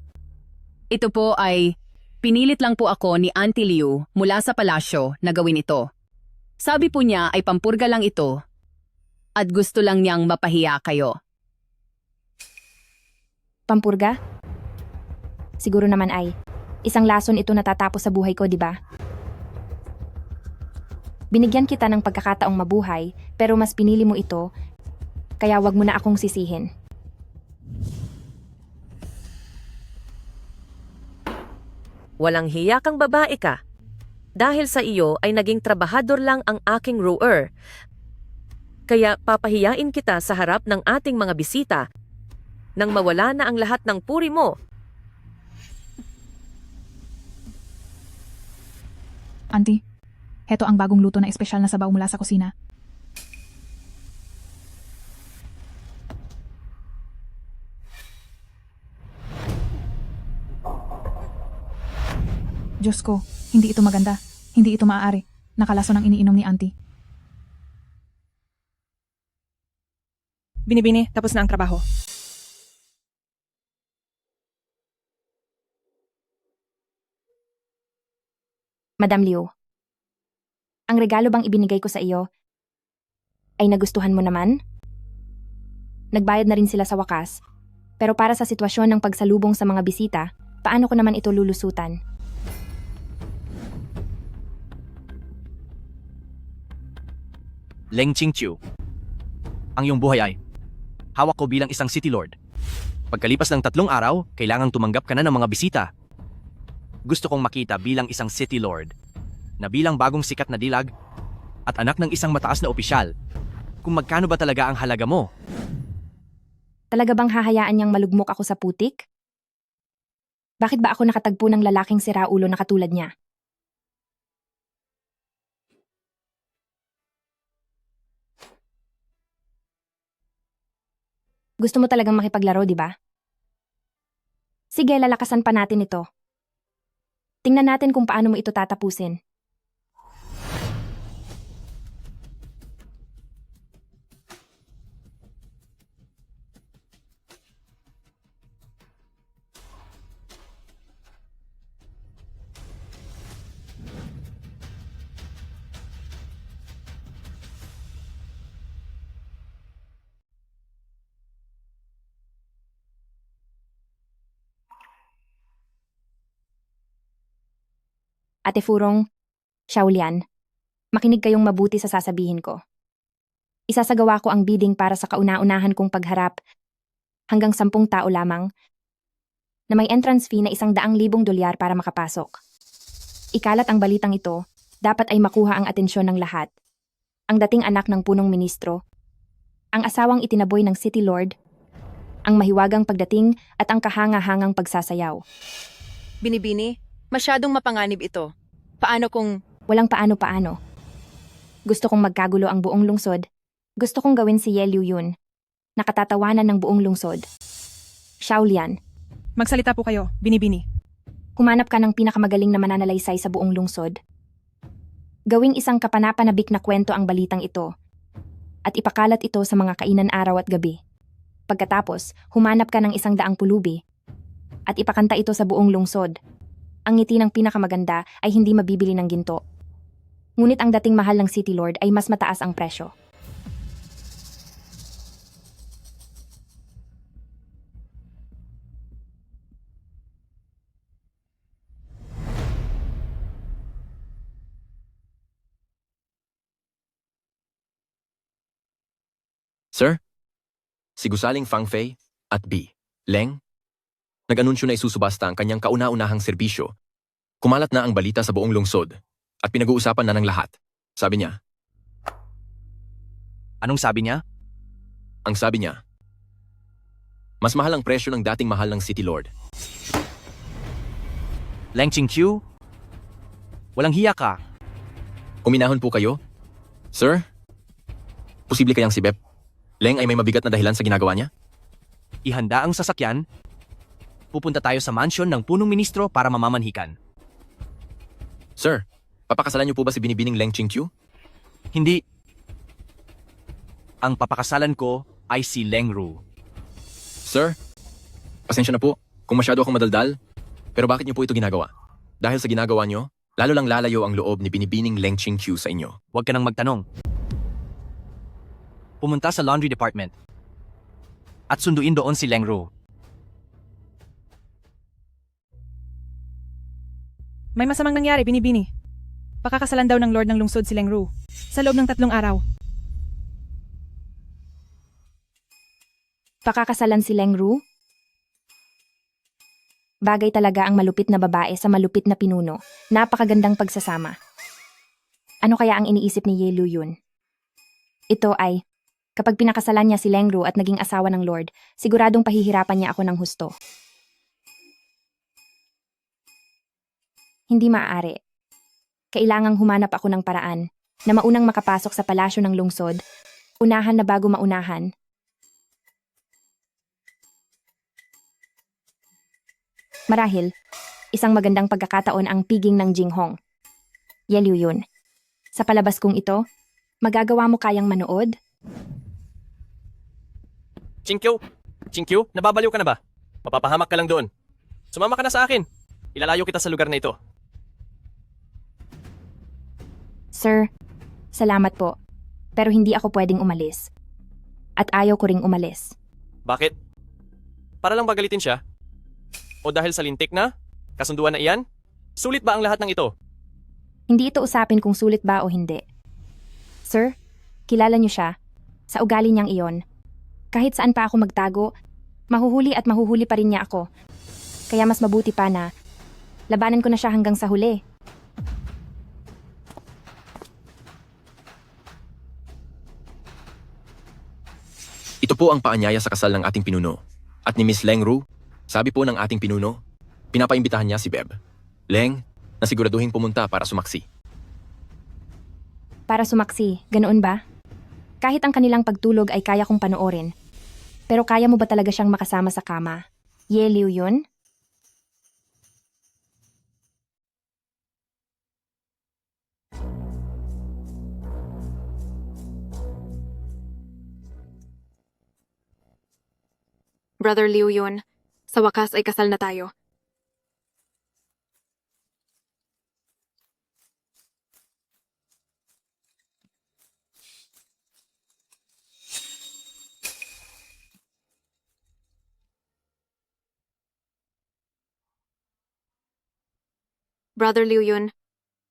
pinilit lang po ako ni Auntie Liu mula sa palasyo na gawin ito. Sabi po niya ay pampurga lang ito at gusto lang niyang mapahiya kayo. Pampurga? Siguro naman ay isang lason ito natatapos sa buhay ko, di ba? Binigyan kita ng pagkakataong mabuhay, pero mas pinili mo ito, kaya wag mo na akong sisihin. Walang hiya kang babae ka. Dahil sa iyo ay naging trabahador lang ang aking rower. Kaya papahiyain kita sa harap ng ating mga bisita nang mawala na ang lahat ng puri mo. Auntie, heto ang bagong luto na espesyal na sabaw mula sa kusina. Diyos ko, hindi ito maganda. Hindi ito maaari. Nakalaso ng iniinom ni Auntie. Binibini, tapos na ang trabaho. Madam Liu, ang regalo bang ibinigay ko sa iyo ay nagustuhan mo naman? Nagbayad na rin sila sa wakas, pero para sa sitwasyon ng pagsalubong sa mga bisita, paano ko naman ito lulusutan? Leng Qingqiu. Ang iyong buhay ay hawak ko bilang isang city lord. Pagkalipas ng 3 araw, kailangang tumanggap ka na ng mga bisita. Gusto kong makita bilang isang city lord na bilang bagong sikat na dilag at anak ng isang mataas na opisyal kung magkano ba talaga ang halaga mo. Talaga bang hahayaan niyang malugmok ako sa putik? Bakit ba ako nakatagpo ng lalaking siraulo na katulad niya? Gusto mo talagang makipaglaro, di ba? Sige, lalakasan pa natin ito. Tingnan natin kung paano mo ito tatapusin. Ate Furong, Xiaolian, makinig kayong mabuti sa sasabihin ko. Isasagawa ko ang bidding para sa kauna-unahan kong pagharap hanggang 10 tao lamang na may entrance fee na $100,000 para makapasok. Ikalat ang balitang ito, dapat ay makuha ang atensyon ng lahat. Ang dating anak ng punong ministro, ang asawang itinaboy ng City Lord, ang mahiwagang pagdating at ang kahanga-hangang pagsasayaw. Binibini, masyadong mapanganib ito. Paano kung... Walang paano-paano. Gusto kong magkagulo ang buong lungsod. Gusto kong gawin si Ye Liu Yun. Nakatatawanan ng buong lungsod. Xiaolian. Magsalita po kayo, Binibini. Humanap ka ng pinakamagaling na mananalaysay sa buong lungsod. Gawing isang kapanapanabik na kwento ang balitang ito. At ipakalat ito sa mga kainan araw at gabi. Pagkatapos, humanap ka ng 100 pulubi. At ipakanta ito sa buong lungsod. Ang ngiti ng pinakamaganda ay hindi mabibili ng ginto. Ngunit ang dating mahal ng City Lord ay mas mataas ang presyo. si Gusaling Fang Fei at B. Leng, nag-anunsyo na isusubasta ang kanyang kauna-unahang serbisyo. Kumalat na ang balita sa buong lungsod at pinag-uusapan na ng lahat. Sabi niya. Anong sabi niya? Ang sabi niya, mas mahal ang presyo ng dating mahal ng City Lord. Leng Qingqiu? Walang hiya ka. Uminahon po kayo? Sir? Posible kayang si Bep Leng ay may mabigat na dahilan sa ginagawa niya? Ihanda ang sasakyan. Pupunta tayo sa mansyon ng punong ministro para mamamanhikan. Sir, papakasalan niyo po ba si Binibining Leng Qingqiu? Hindi. Ang papakasalan ko ay si Leng Ru. Sir, pasensya na po kung masyado akong madaldal, pero bakit niyo po ito ginagawa? Dahil sa ginagawa niyo, lalo lang lalayo ang loob ni Binibining Leng Qingqiu sa inyo. Huwag ka nang magtanong. Pumunta sa laundry department at sunduin doon si Leng Ru. May masamang nangyari, Binibini. Pakakasalan daw ng Lord ng Lungsod si Leng Ru sa loob ng 3 araw. Pakakasalan si Leng Ru? Bagay talaga ang malupit na babae sa malupit na pinuno. Napakagandang pagsasama. Ano kaya ang iniisip ni Ye Luyun? Ito ay, kapag pinakasalan niya si Leng Ru at naging asawa ng Lord, siguradong pahihirapan niya ako ng husto. Hindi maaari. Kailangang humanap ako ng paraan na maunang makapasok sa palasyo ng lungsod, unahan na bago maunahan. Marahil, isang magandang pagkakataon ang piging ng Jinghong. Ye Luyun, sa palabas kong ito, magagawa mo kayang manood? Qingqiu! Qingqiu, nababaliw ka na ba? Mapapahamak ka lang doon. Sumama ka na sa akin. Ilalayo kita sa lugar na ito. Sir, salamat po. Pero hindi ako pwedeng umalis. At ayaw ko ring umalis. Bakit? Para lang bagalitin siya? O dahil sa lintik na? Kasunduan na iyan? Sulit ba ang lahat ng ito? Hindi ito usapin kung sulit ba o hindi. Sir, kilala niyo siya. Sa ugali niyang iyon. Kahit saan pa ako magtago, mahuhuli at mahuhuli pa rin niya ako. Kaya mas mabuti pa na labanan ko na siya hanggang sa huli. Ito po ang paanyaya sa kasal ng ating pinuno. At ni Miss Leng Ru, sabi po ng ating pinuno, pinapaimbitahan niya si Beb. Leng, na siguraduhin pumunta para sumaksi. Para sumaksi, ganoon ba? Kahit ang kanilang pagtulog ay kaya kong panoorin. Pero kaya mo ba talaga siyang makasama sa kama? Ye Luyun? Brother Liu Yun, sa wakas ay kasal na tayo. Brother Liu Yun,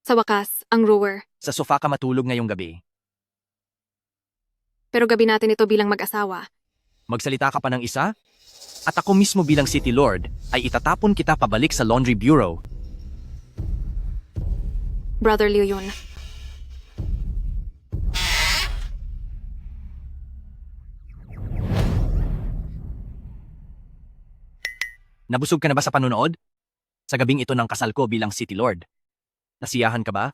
sa wakas, ang rower. Sa sofa ka matulog ngayong gabi. Pero gabi natin ito bilang mag-asawa. Magsalita ka pa ng isa? At ako mismo bilang City Lord ay itatapon kita pabalik sa Laundry Bureau. Brother Liu Yun. Nabusog ka na ba sa panunood? Sa gabing ito ng kasal ko bilang City Lord. Nasiyahan ka ba?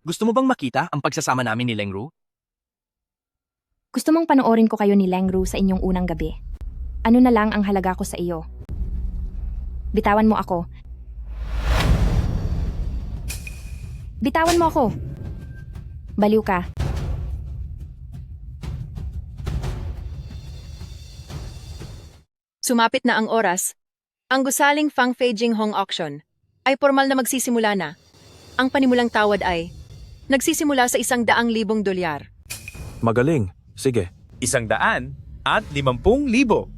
Gusto mo bang makita ang pagsasama namin ni Leng Ru? Gusto mong panoorin ko kayo ni Leng Ru sa inyong unang gabi. Ano na lang ang halaga ko sa iyo? Bitawan mo ako. Bitawan mo ako! Baliw ka. Sumapit na ang oras. Ang gusaling Fang Fei Jinghong auction ay formal na magsisimula na. Ang panimulang tawad ay nagsisimula sa $100,000. Magaling. Sige. 150,000. 200,000.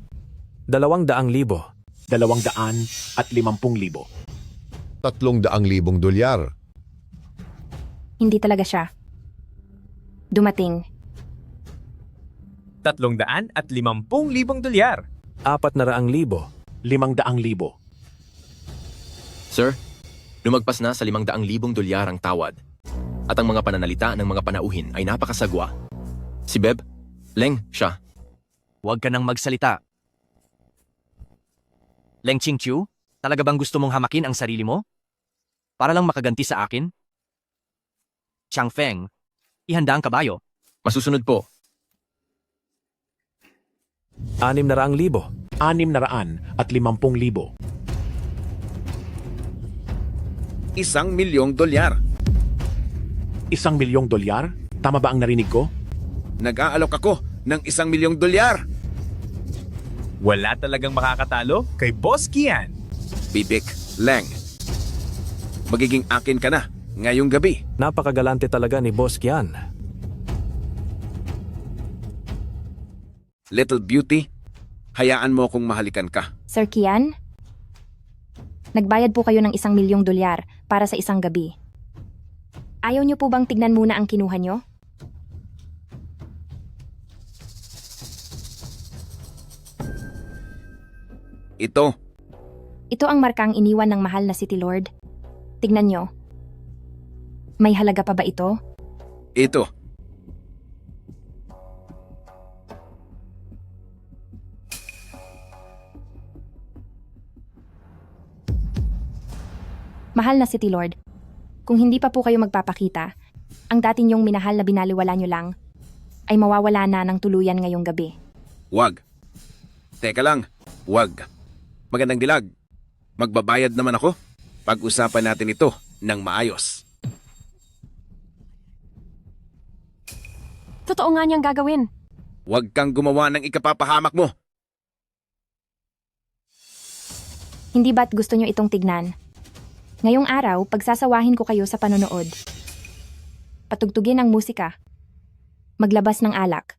300,000 dolyar. Hindi talaga siya. Dumating. 350,000 dolyar. 400,000. 500,000. Sir, lumagpas na sa 500,000 dolyar ang tawad. At ang mga pananalita ng mga panauhin ay napakasagwa. Si Beb, Leng, siya. Huwag ka nang magsalita. Leng Qingqiu, talaga bang gusto mong hamakin ang sarili mo? Para lang makaganti sa akin? Chang Feng, ihanda ang kabayo. Masusunod po. 600,000. 650,000. 1,000,000 dolyar. 1,000,000 dolyar? Tama ba ang narinig ko? Nag-aalok ako ng 1,000,000 dolyar. Wala talagang makakatalo kay Boss Kian. Bibik, Leng. Magiging akin ka na ngayong gabi. Napakagalante talaga ni Boss Kian. Little Beauty, hayaan mo akong mahalikan ka. Sir Kian? Nagbayad po kayo ng 1,000,000 dolyar para sa isang gabi. Ayaw niyo po bang tignan muna ang kinuha niyo? Ito, Ito ang markang iniwan ng mahal na City Lord. Tignan niyo. May halaga pa ba ito? ito. Mahal na City Lord, kung hindi pa po kayo magpapakita, ang dati niyong minahal na binaliwala niyo lang ay mawawala na ng tuluyan ngayong gabi. Wag. Teka lang, wag. Magandang dilag. Magbabayad naman ako. Pag-usapan natin ito ng maayos. Totoo nga niyang gagawin. Wag kang gumawa ng ikapapahamak mo. Hindi ba't gusto niyo itong tignan? Ngayong araw, pagsasawahin ko kayo sa panonood. Patugtugin ang musika. Maglabas ng alak.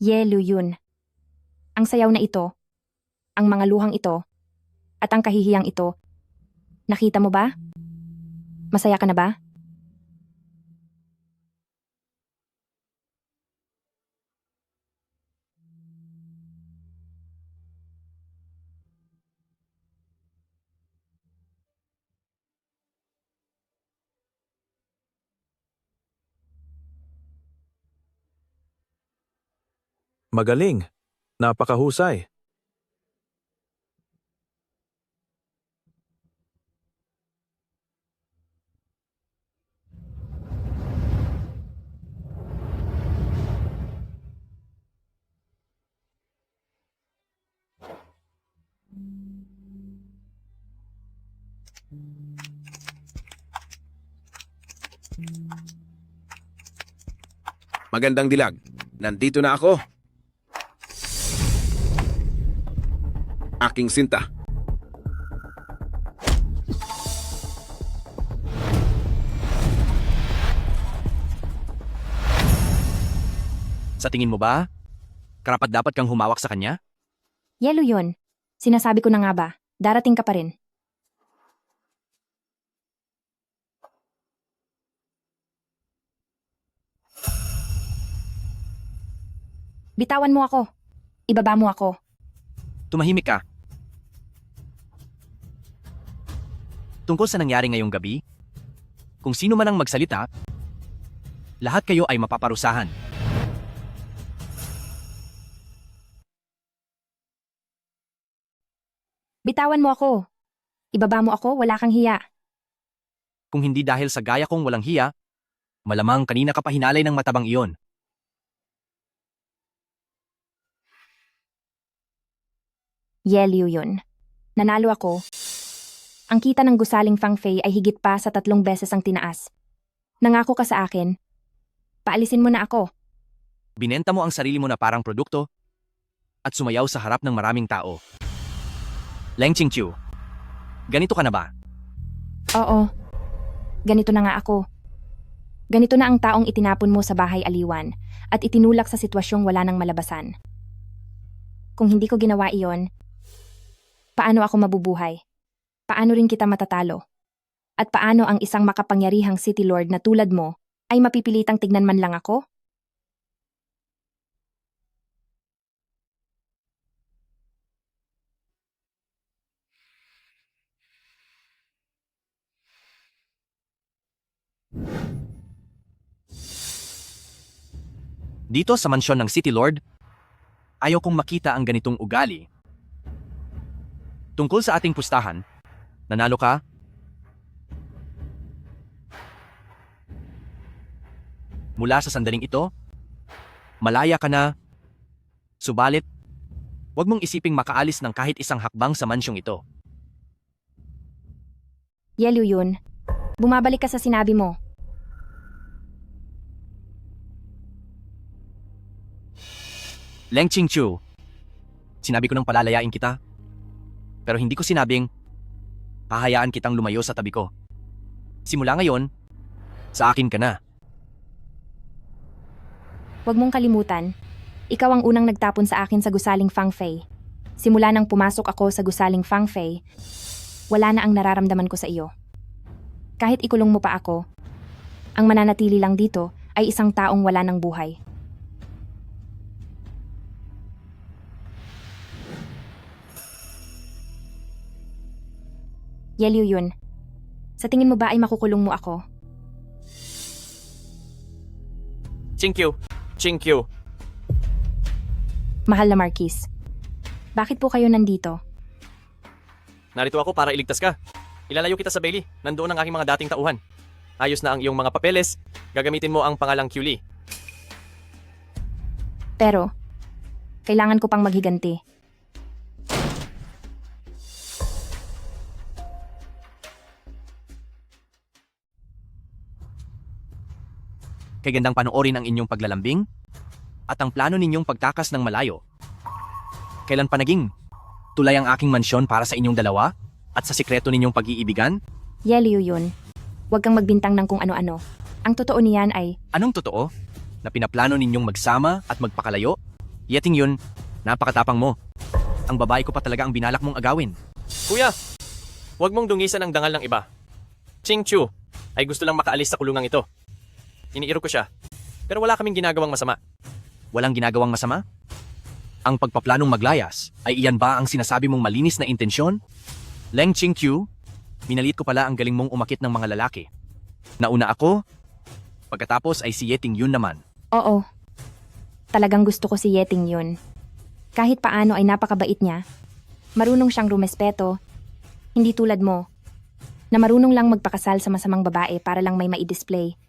Lu Yun. Ang sayaw na ito, ang mga luhang ito, at ang kahihiyang ito. Nakita mo ba? Masaya ka na ba? Magaling. Napakahusay. Magandang dilag. Nandito na ako. Aking sinta. Sa tingin mo ba, karapat-dapat kang humawak sa kanya? Lu Yun. Sinasabi ko na nga ba, darating ka pa rin. Bitawan mo ako. Ibaba mo ako. Tumahimik ka. Tungkol sa nangyari ngayong gabi, kung sino man ang magsalita, lahat kayo ay mapaparusahan. Bitawan mo ako. Ibaba mo ako, wala kang hiya. Kung hindi dahil sa gaya kong walang hiya, malamang kanina ka pa hinalay ng matabang iyon. Lu Yun. Nanalo ako. Ang kita ng gusaling Fang Fei ay higit pa sa 3 beses ang tinaas. Nangako ka sa akin. Paalisin mo na ako. Binenta mo ang sarili mo na parang produkto at sumayaw sa harap ng maraming tao. Leng Qingqiu, ganito ka na ba? Oo. Ganito na nga ako. Ganito na ang taong itinapon mo sa bahay aliwan at itinulak sa sitwasyong wala nang malabasan. Kung hindi ko ginawa iyon, paano ako mabubuhay? Paano rin kita matatalo? At paano ang isang makapangyarihang City Lord na tulad mo ay mapipilitang tignan man lang ako? Dito sa mansyon ng City Lord, ayaw kong makita ang ganitong ugali. Tungkol sa ating pustahan, nanalo ka? Mula sa sandaling ito, malaya ka na. Subalit, huwag mong isiping makaalis ng kahit isang hakbang sa mansyong ito. Ye Liu Yun, bumabalik ka sa sinabi mo. Leng Qingqiu, sinabi ko nang palalayain kita. Pero hindi ko sinabing, hahayaan kitang lumayo sa tabi ko. Simula ngayon, sa akin ka na. Huwag mong kalimutan, ikaw ang unang nagtapon sa akin sa gusaling Fang Fei. Simula nang pumasok ako sa gusaling Fang Fei, wala na ang nararamdaman ko sa iyo. Kahit ikulong mo pa ako, ang mananatili lang dito ay isang taong wala ng buhay. Ye Liu Yun, sa tingin mo ba ay makukulong mo ako? Qingqiu, Qingqiu. Mahal na Marquis, bakit po kayo nandito? Narito ako para iligtas ka. Ilalayo kita sa Bailey. Nandoon ang aking mga dating tauhan. Ayos na ang iyong mga papeles. Gagamitin mo ang pangalang Q-Li. Pero, kailangan ko pang maghiganti. Kay gandang panoorin ang inyong paglalambing at ang plano ninyong pagtakas ng malayo. Kailan pa naging tulay ang aking mansyon para sa inyong dalawa at sa sikreto ninyong pag-iibigan? Ye Liu Yun, huwag kang magbintang ng kung ano-ano. Ang totoo niyan ay... Anong totoo? Na pinaplano ninyong magsama at magpakalayo? Yeting Yun, napakatapang mo. Ang babae ko pa talaga ang binalak mong agawin. Kuya, huwag mong dungisan ang dangal ng iba. Qingqiu ay gusto lang makaalis sa kulungang ito. Iniiro ko siya, pero wala kaming ginagawang masama. Walang ginagawang masama? Ang pagpaplanong maglayas, ay iyan ba ang sinasabi mong malinis na intensyon? Leng Qingqiu, minalit ko pala ang galing mong umakit ng mga lalaki. Nauna ako, pagkatapos ay si Yeting Yun naman. Oo, talagang gusto ko si Yeting Yun. Kahit paano ay napakabait niya. Marunong siyang rumespeto, hindi tulad mo, na marunong lang magpakasal sa masamang babae para lang may mai-display.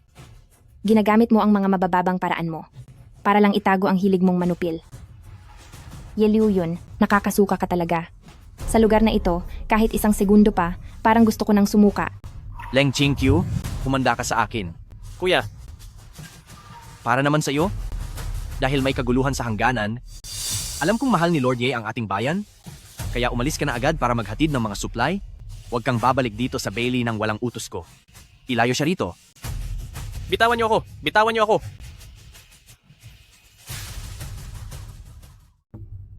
Ginagamit mo ang mga mabababang paraan mo para lang itago ang hilig mong manupil. Ye Liu Yun, nakakasuka ka talaga. Sa lugar na ito, kahit isang segundo pa, parang gusto ko nang sumuka. Leng Qingqiu, humanda ka sa akin. Kuya, para naman sa iyo, dahil may kaguluhan sa hangganan, alam kong mahal ni Lord Ye ang ating bayan, kaya umalis ka na agad para maghatid ng mga supply. Huwag kang babalik dito sa Bailey nang walang utos ko. Ilayo siya rito. Bitawan niyo ako! Bitawan niyo ako!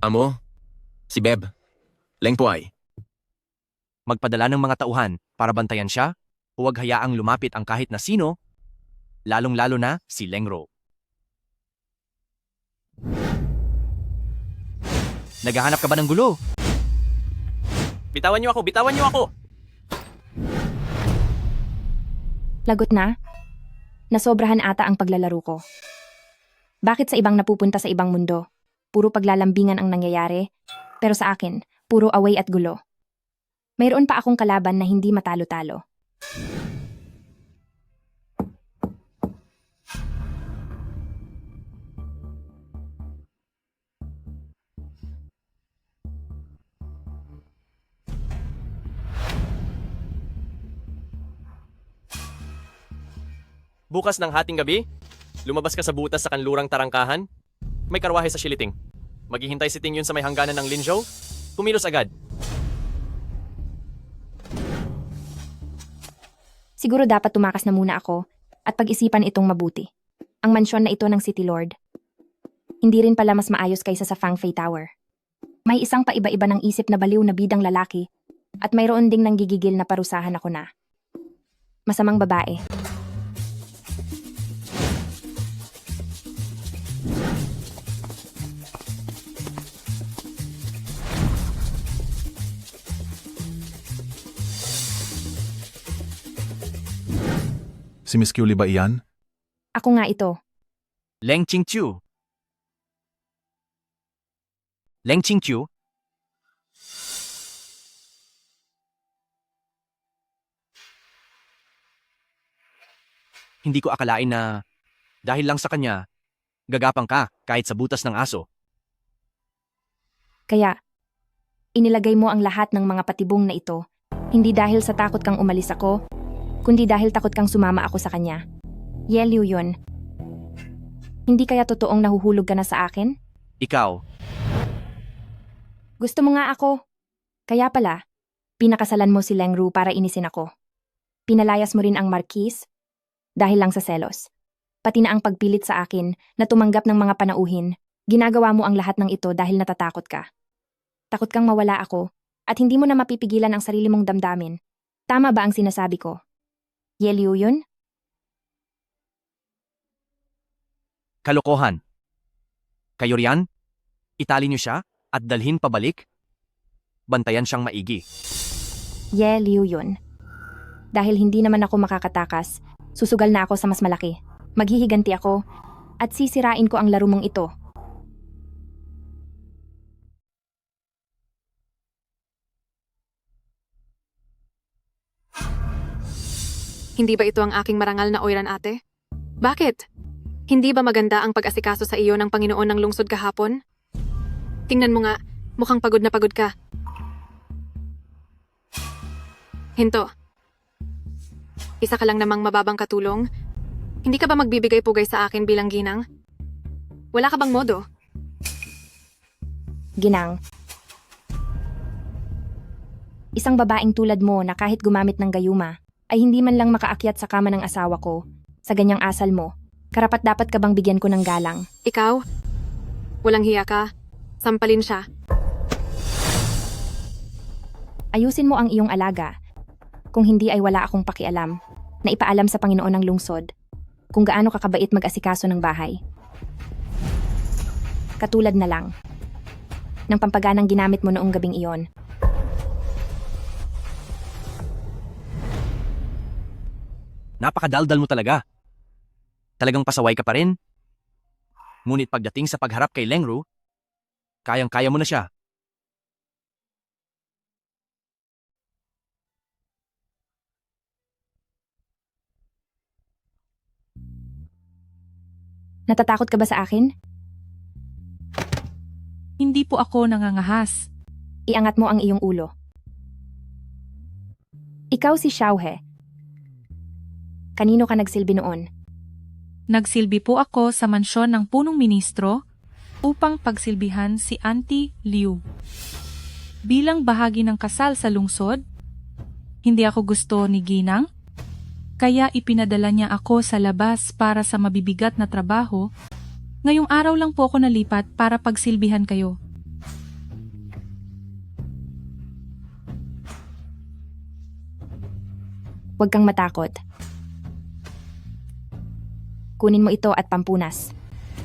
Amo, si Beb, Leng Puay. Magpadala ng mga tauhan para bantayan siya, huwag hayaang lumapit ang kahit na sino, lalong-lalo na si Leng Ro. Naghahanap ka ba ng gulo? Bitawan niyo ako! Bitawan niyo ako! Lagot na? Nasobrahan ata ang paglalaro ko. Bakit sa ibang napupunta sa ibang mundo? Puro paglalambingan ang nangyayari, pero sa akin, puro away at gulo. Mayroon pa akong kalaban na hindi matalo-talo. Bukas ng hating gabi, lumabas ka sa butas sa kanlurang tarangkahan. May karwahe sa Shiliting. Maghihintay si Ting Yun sa may hangganan ng Linzhou. Kumilos agad. Siguro dapat tumakas na muna ako at pag-isipan itong mabuti. Ang mansyon na ito ng City Lord. Hindi rin pala mas maayos kaysa sa Fangfei Tower. May isang paiba-iba ng isip na baliw na bidang lalaki at mayroon ding nanggigigil na parusahan ako na. Masamang babae. Si Miss Kiuli ba iyan? Ako nga ito. Leng Qingqiu. Leng Qingqiu? Hindi ko akalain na dahil lang sa kanya, gagapang ka kahit sa butas ng aso. Kaya, inilagay mo ang lahat ng mga patibong na ito, hindi dahil sa takot kang umalis ako, kundi dahil takot kang sumama ako sa kanya. Ye Liu Yun. Hindi kaya totoong nahuhulog ka na sa akin? Ikaw, Gusto mo nga ako. Kaya pala, pinakasalan mo si Leng Ru para inisin ako. Pinalayas mo rin ang Marquis dahil lang sa selos. Pati na ang pagpilit sa akin na tumanggap ng mga panauhin, ginagawa mo ang lahat ng ito dahil natatakot ka. Takot kang mawala ako at hindi mo na mapipigilan ang sarili mong damdamin. Tama ba ang sinasabi ko? Ye Liu Yun? kalokohan. Kayo riyan? Itali niyo siya at dalhin pabalik? Bantayan siyang maigi. Ye Liu Yun. Dahil hindi naman ako makakatakas, susugal na ako sa mas malaki. Maghihiganti ako at sisirain ko ang laro mong ito. Hindi ba ito ang aking marangal na oiran, ate? Bakit? Hindi ba maganda ang pag-asikaso sa iyo ng Panginoon ng lungsod kahapon? Tingnan mo nga, mukhang pagod na pagod ka. Hinto. Isa ka lang namang mababang katulong. Hindi ka ba magbibigay pugay sa akin bilang ginang? Wala ka bang modo? Ginang. Isang babaeng tulad mo na kahit gumamit ng gayuma, ay hindi man lang makaakyat sa kama ng asawa ko. Sa ganyang asal mo, karapat dapat ka bang bigyan ko ng galang? Ikaw? Walang hiya ka. Sampalin siya. Ayusin mo ang iyong alaga. Kung hindi ay wala akong pakialam na ipaalam sa Panginoon ng lungsod kung gaano kakabait mag-asikaso ng bahay. Katulad na lang ng pampaganang ginamit mo noong gabing iyon. Napakadaldal mo talaga. Talagang pasaway ka pa rin. Ngunit pagdating sa pagharap kay Leng Ru, kayang-kaya mo na siya. Natatakot ka ba sa akin? Hindi po ako nangangahas. Iangat mo ang iyong ulo. Ikaw si Xiaohe. Kanino ka nagsilbi noon? Nagsilbi po ako sa mansyon ng punong ministro upang pagsilbihan si Auntie Liu. Bilang bahagi ng kasal sa lungsod, hindi ako gusto ni Ginang, kaya ipinadala niya ako sa labas para sa mabibigat na trabaho. Ngayong araw lang po ako nalipat para pagsilbihan kayo. Huwag kang matakot. Kunin mo ito at pampunas.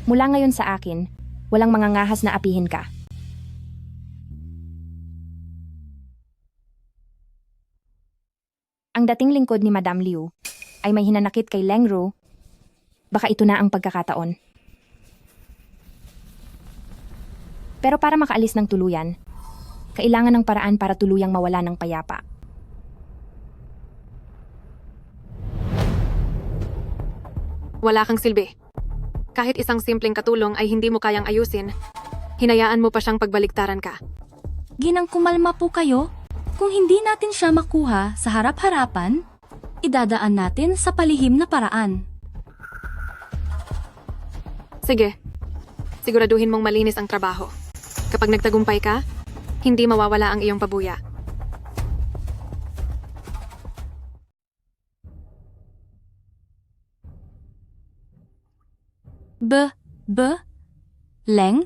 Mula ngayon sa akin, walang mangangahas na apihin ka. Ang dating lingkod ni Madame Liu ay may hinanakit kay Leng Ru. Baka ito na ang pagkakataon. Pero para makaalis ng tuluyan, kailangan ng paraan para tuluyang mawala ng payapa. Wala kang silbi. Kahit isang simpleng katulong ay hindi mo kayang ayusin, hinayaan mo pa siyang pagbaliktaran ka. Ginang, kumalma po kayo. Kung hindi natin siya makuha sa harap-harapan, idadaan natin sa palihim na paraan. Sige. Siguraduhin mong malinis ang trabaho. Kapag nagtagumpay ka, hindi mawawala ang iyong pabuya. Leng,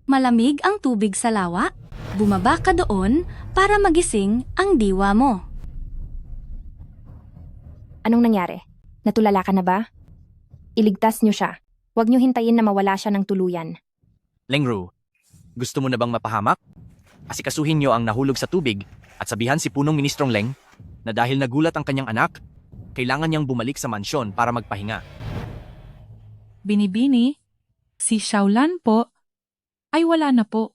malamig ang tubig sa lawa. Bumaba ka doon para magising ang diwa mo. Anong nangyari? Natulala ka na ba? Iligtas niyo siya. Huwag niyo hintayin na mawala siya ng tuluyan. Lengru, gusto mo na bang mapahamak? Asikasuhin niyo ang nahulog sa tubig at sabihan si punong ministrong Leng na dahil nagulat ang kanyang anak, kailangan niyang bumalik sa mansyon para magpahinga. Binibini, si Xiaolan po ay wala na po.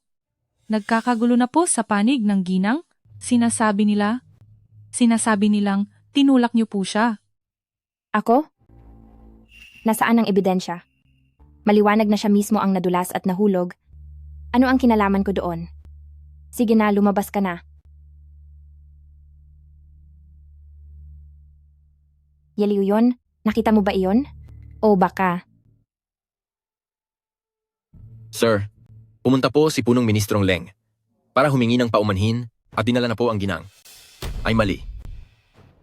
Nagkakagulo na po sa panig ng ginang. Sinasabi nilang tinulak niyo po siya. Ako? Nasaan ang ebidensya? Maliwanag na siya mismo ang nadulas at nahulog. Ano ang kinalaman ko doon? Sige na, lumabas ka na. Yeliw yun? Nakita mo ba iyon? O baka? Sir, pumunta po si punong ministrong Leng para humingi ng paumanhin at dinala na po ang ginang. Ay mali.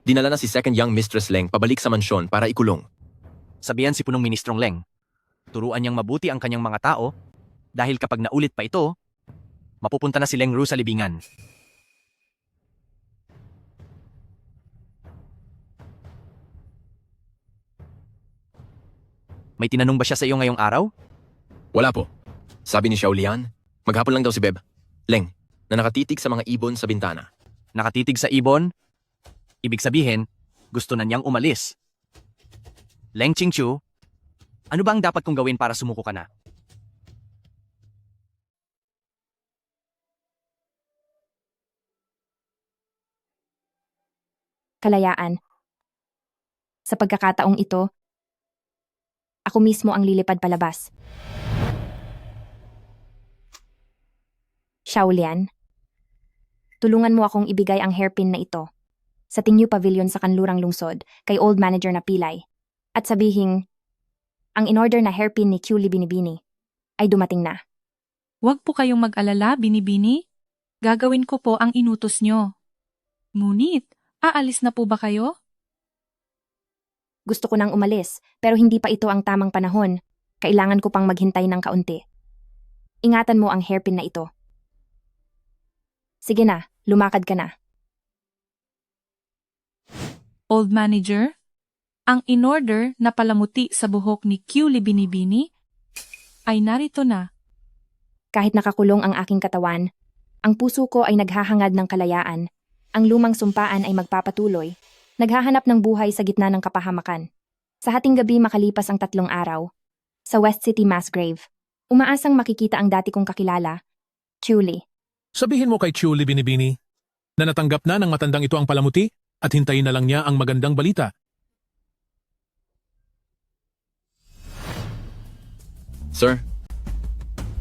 Dinala na si second young mistress Leng pabalik sa mansyon para ikulong. Sabihan si punong ministrong Leng, turuan niyang mabuti ang kanyang mga tao dahil kapag naulit pa ito, mapupunta na si Leng Ru sa libingan. May tinanong ba siya sa iyo ngayong araw? Wala po. Sabi ni Xiaolian, maghapon lang daw si Beb, Leng, na nakatitig sa mga ibon sa bintana. Nakatitig sa ibon? Ibig sabihin, gusto na niyang umalis. Leng Qingqiu, ano ba ang dapat kong gawin para sumuko ka na? Kalayaan. Sa pagkakataong ito, ako mismo ang lilipad palabas. Xiaolian, tulungan mo akong ibigay ang hairpin na ito sa Tingyu Pavilion sa Kanlurang Lungsod kay Old Manager na Pilay at sabihing ang in-order na hairpin ni Q Binibini ay dumating na. Huwag po kayong mag-alala, Binibini. Gagawin ko po ang inutos nyo. Ngunit, aalis na po ba kayo? Gusto ko nang umalis pero hindi pa ito ang tamang panahon. Kailangan ko pang maghintay ng kaunti. Ingatan mo ang hairpin na ito. Sige na, lumakad ka na. Old Manager, ang in-order na palamuti sa buhok ni Q Binibini ay narito na. Kahit nakakulong ang aking katawan, ang puso ko ay naghahangad ng kalayaan. Ang lumang sumpaan ay magpapatuloy. Naghahanap ng buhay sa gitna ng kapahamakan. Sa hating gabi makalipas ang 3 araw, sa West City Mass Grave, umaasang makikita ang dati kong kakilala, Chuli. Sabihin mo kay Chuli Binibini na natanggap na ng matandang ito ang palamuti at hintayin na lang niya ang magandang balita. Sir,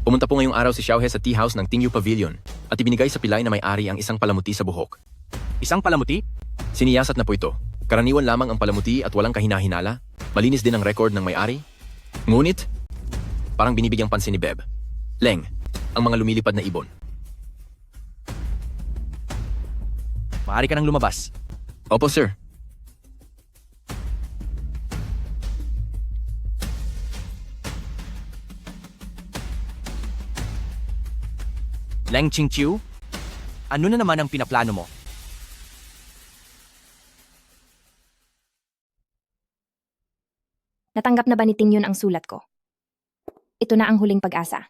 pumunta po ngayong araw si Xiaohe sa tea house ng Tingyu Pavilion at ibinigay sa Pilay na may-ari ang isang palamuti sa buhok. Isang palamuti? Siniyasat na po ito. Karaniwan lamang ang palamuti at walang kahinahinala. Malinis din ang record ng may-ari. Ngunit, parang binibigyang pansin ni Beb. Leng, ang mga lumilipad na ibon. Maaari ka nang lumabas. Opo, sir. Leng Qingqiu, ano na naman ang pinaplano mo? Natanggap na ba ni Tingyun ang sulat ko? Ito na ang huling pag-asa.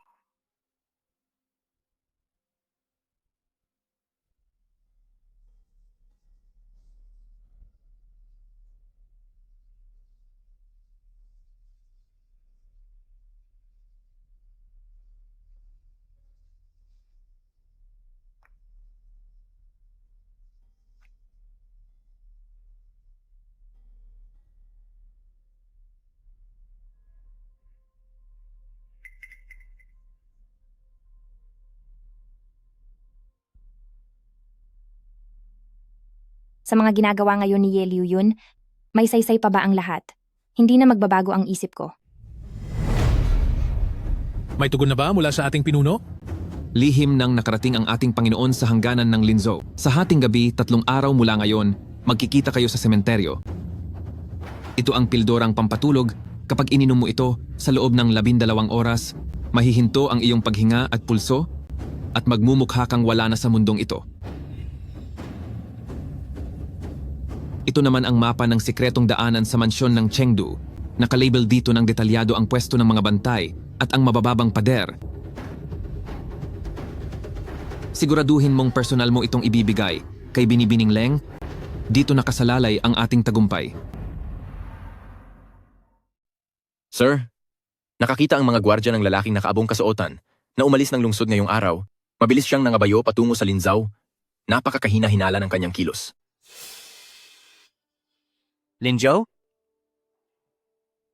Sa mga ginagawa ngayon ni Ye Liu Yun, may saysay pa ba ang lahat? Hindi na magbabago ang isip ko. May tugon na ba mula sa ating pinuno? Lihim nang nakarating ang ating Panginoon sa hangganan ng Linzhou. Sa hating gabi, 3 araw mula ngayon, magkikita kayo sa sementeryo. Ito ang pildorang pampatulog. Kapag ininom mo ito, sa loob ng 12 oras, mahihinto ang iyong paghinga at pulso at magmumukha kang wala na sa mundong ito. Ito naman ang mapa ng sikretong daanan sa mansyon ng Chengdu. Nakalabel dito ng detalyado ang pwesto ng mga bantay at ang mabababang pader. Siguraduhin mong personal mo itong ibibigay kay Binibining Leng. Dito nakasalalay ang ating tagumpay. Sir, nakakita ang mga gwardya ng lalaking nakaabong kasuotan na umalis ng lungsod ngayong araw. Mabilis siyang nangabayo patungo sa Linzhou. Napakakahina-hinala ng kanyang kilos. Linzhou?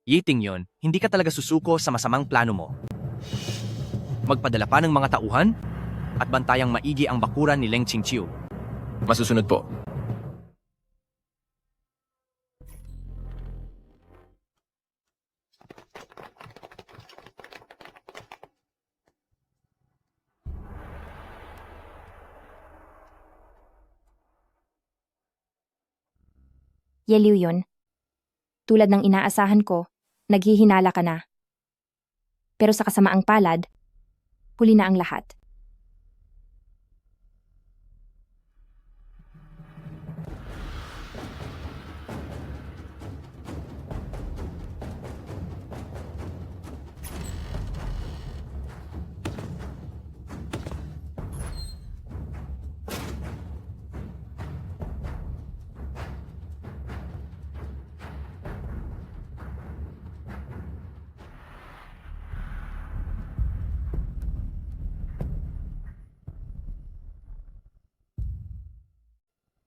Yiting yon, hindi ka talaga susuko sa masamang plano mo. Magpadala pa ng mga tauhan at bantayang maigi ang bakuran ni Leng Qingqiu. Masusunod po. Ye Liu yun. Tulad ng inaasahan ko, naghihinala ka na. Pero sa kasamaang palad, huli na ang lahat.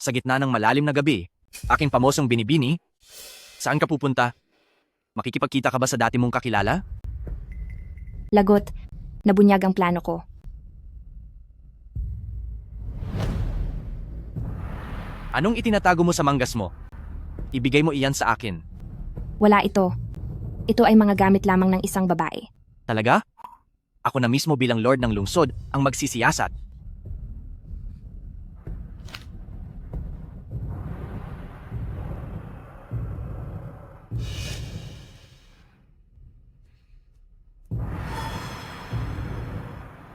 Sa gitna ng malalim na gabi, aking pamosong Binibini, saan ka pupunta? Makikipagkita ka ba sa dati mong kakilala? Lagot, nabunyag ang plano ko. Anong itinatago mo sa manggas mo? Ibigay mo iyan sa akin. Wala ito. Ito ay mga gamit lamang ng isang babae. Talaga? Ako na mismo bilang Lord ng Lungsod ang magsisiyasat.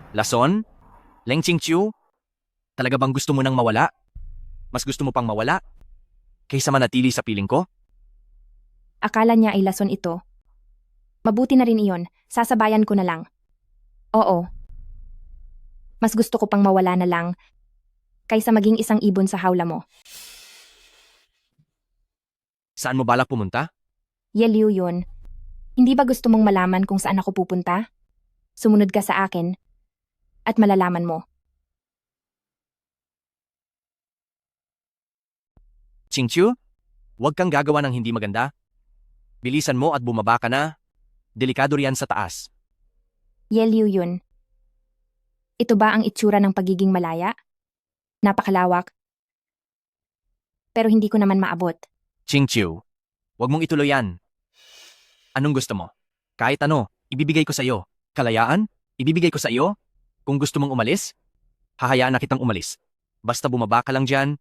Lason? Leng Qingqiu? Talaga bang gusto mo nang mawala? Mas gusto mo pang mawala? Kaysa manatili sa piling ko? Akala niya ay lason ito. Mabuti na rin iyon, sasabayan ko na lang. Oo. Mas gusto ko pang mawala na lang kaysa maging isang ibon sa hawla mo. Saan mo balak pumunta? Ye Liu yun. Hindi ba gusto mong malaman kung saan ako pupunta? Sumunod ka sa akin at malalaman mo. Qingqiu, huwag kang gagawa ng hindi maganda. Bilisan mo at bumaba ka na. Delikado riyan sa taas. Ye Liu yun. Ito ba ang itsura ng pagiging malaya? Napakalawak. Pero hindi ko naman maabot. Qingqiu, huwag mong ituloy yan. Anong gusto mo? Kahit ano, ibibigay ko sa iyo. Kalayaan? Ibibigay ko sa iyo? Kung gusto mong umalis, hahayaan na kitang umalis. Basta bumaba ka lang dyan.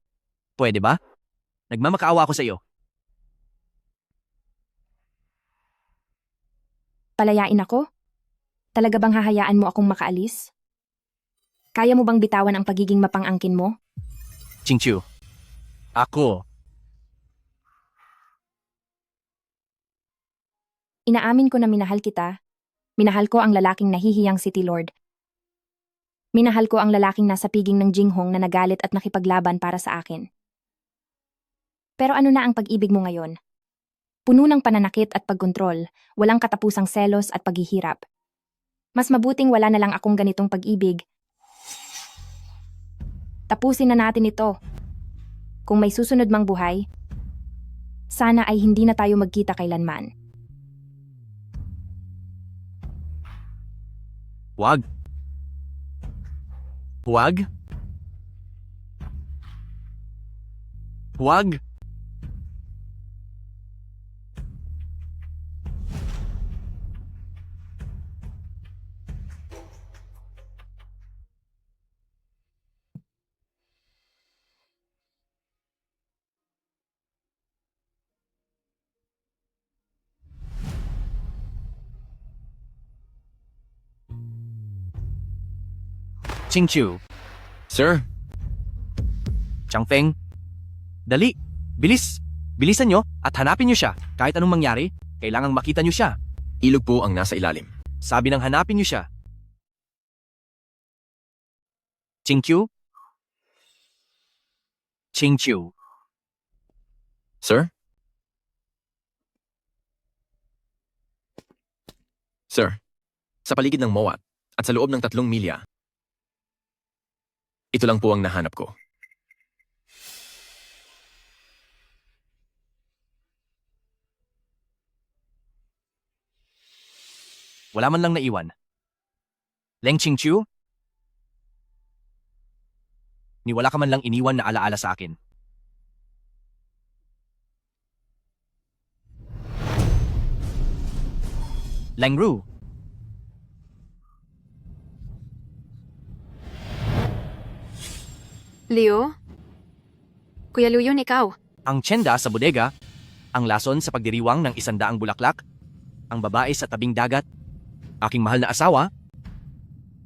Pwede ba? Nagmamakaawa ako sa iyo. Palayain ako? Talaga bang hahayaan mo akong makaalis? Kaya mo bang bitawan ang pagiging mapang-angkin mo? Qingqiu, ako. Inaamin ko na minahal kita. Minahal ko ang lalaking nahihiyang City Lord. Minahal ko ang lalaking nasa piging ng Jinghong na nagalit at nakipaglaban para sa akin. Pero ano na ang pag-ibig mo ngayon? Puno ng pananakit at pagkontrol, walang katapusang selos at paghihirap. Mas mabuting wala na lang akong ganitong pag-ibig. Tapusin na natin ito. Kung may susunod mang buhay, sana ay hindi na tayo magkita kailanman. Huwag. Huwag. Huwag. Chingchu, Sir, Changfeng, dali, bilis. Bilisan nyo at hanapin nyo siya. Kahit anong mangyari, kailangang makita nyo siya. ilog po ang nasa ilalim. Sabi ng hanapin nyo siya. Chingchu? Chingchu. Sir? Sir, sa paligid ng Mowat at sa loob ng 3 milya, ito lang po ang nahanap ko. Wala man lang naiwan. Leng Chingchu? Ni wala ka man lang iniwan na alaala sa akin. Leng Ru. Leo? Kuya Liu yun, ikaw. Ang tsyenda sa bodega, ang lason sa pagdiriwang ng 100 bulaklak, ang babae sa tabing dagat, aking mahal na asawa.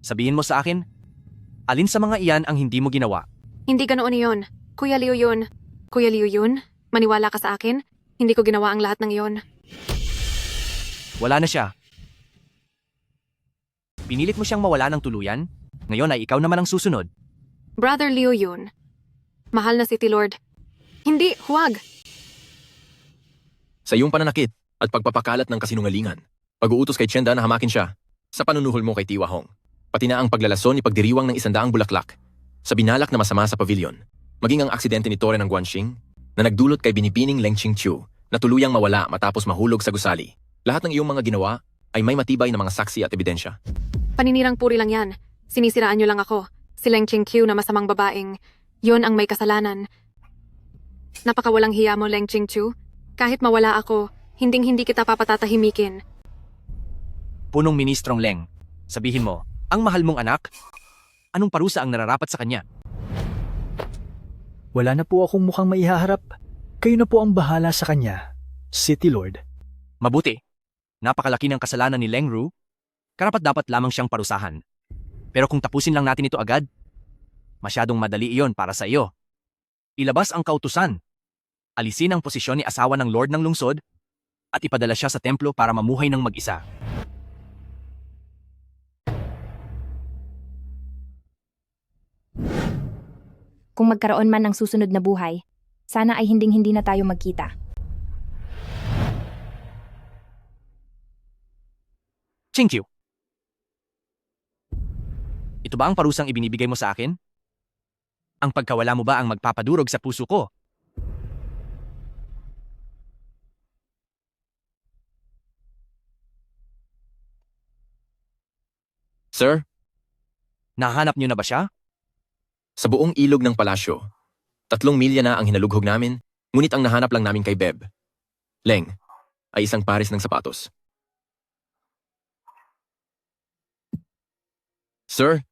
Sabihin mo sa akin, alin sa mga iyan ang hindi mo ginawa? Hindi ganoon yun. Kuya Liu yun. Kuya Liu yun? Maniwala ka sa akin? Hindi ko ginawa ang lahat ng yon. Wala na siya. Pinilit mo siyang mawala ng tuluyan, ngayon ay ikaw naman ang susunod. Brother Liu yun. Mahal na City Lord. Hindi, huwag. Sa iyong pananakit at pagpapakalat ng kasinungalingan, pag-uutos kay Tienda na hamakin siya, sa panunuhol mo kay Tiwa Hong, pati na ang paglalason ni pagdiriwang ng 100 bulaklak, sa binalak na masama sa pavilion, maging ang aksidente ni Tore ng Guanxing, na nagdulot kay binibining Leng Chingchu, na tuluyang mawala matapos mahulog sa gusali. Lahat ng iyong mga ginawa ay may matibay na mga saksi at ebidensya. Paninirang puri lang yan. Sinisiraan niyo lang ako. Si Leng Chingqiu na masamang babaeng, yon ang may kasalanan. Napakawalang hiya mo, Leng Chingqiu. Kahit mawala ako, hinding-hindi kita papatatahimikin. Punong Ministrong Leng, sabihin mo, ang mahal mong anak, anong parusa ang nararapat sa kanya? Wala na po akong mukhang maihaharap. Kayo na po ang bahala sa kanya, City Lord. Mabuti. Napakalaki ng kasalanan ni Leng Ru. Karapat-dapat lamang siyang parusahan. Pero kung tapusin lang natin ito agad, masyadong madali iyon para sa iyo. Ilabas ang kautusan. Alisin ang posisyon ni asawa ng Lord ng Lungsod at ipadala siya sa templo para mamuhay ng mag-isa. Kung magkaroon man ng susunod na buhay, sana ay hinding-hindi na tayo magkita. Chingqiu. Ito ba ang parusang ibinibigay mo sa akin? Ang pagkawala mo ba ang magpapadurog sa puso ko? Sir? Nahanap niyo na ba siya? Sa buong ilog ng palasyo, 3 milya na ang hinalughog namin, ngunit ang nahanap lang namin kay Beb, Leng, ay isang pares ng sapatos. Sir?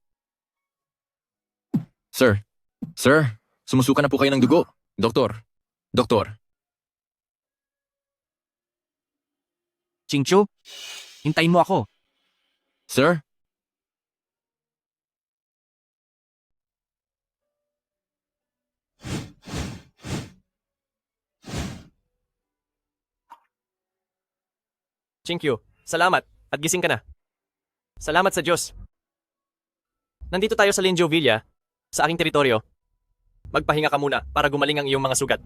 Sir? Sir? Sumusuka na po kayo ng dugo. Doktor? Doktor? Chingqiu, hintayin mo ako. Sir? Chingqiu, salamat at gising ka na. Salamat sa Diyos. Nandito tayo sa Linzhou Villa, sa aking teritoryo. Magpahinga ka muna para gumaling ang iyong mga sugat.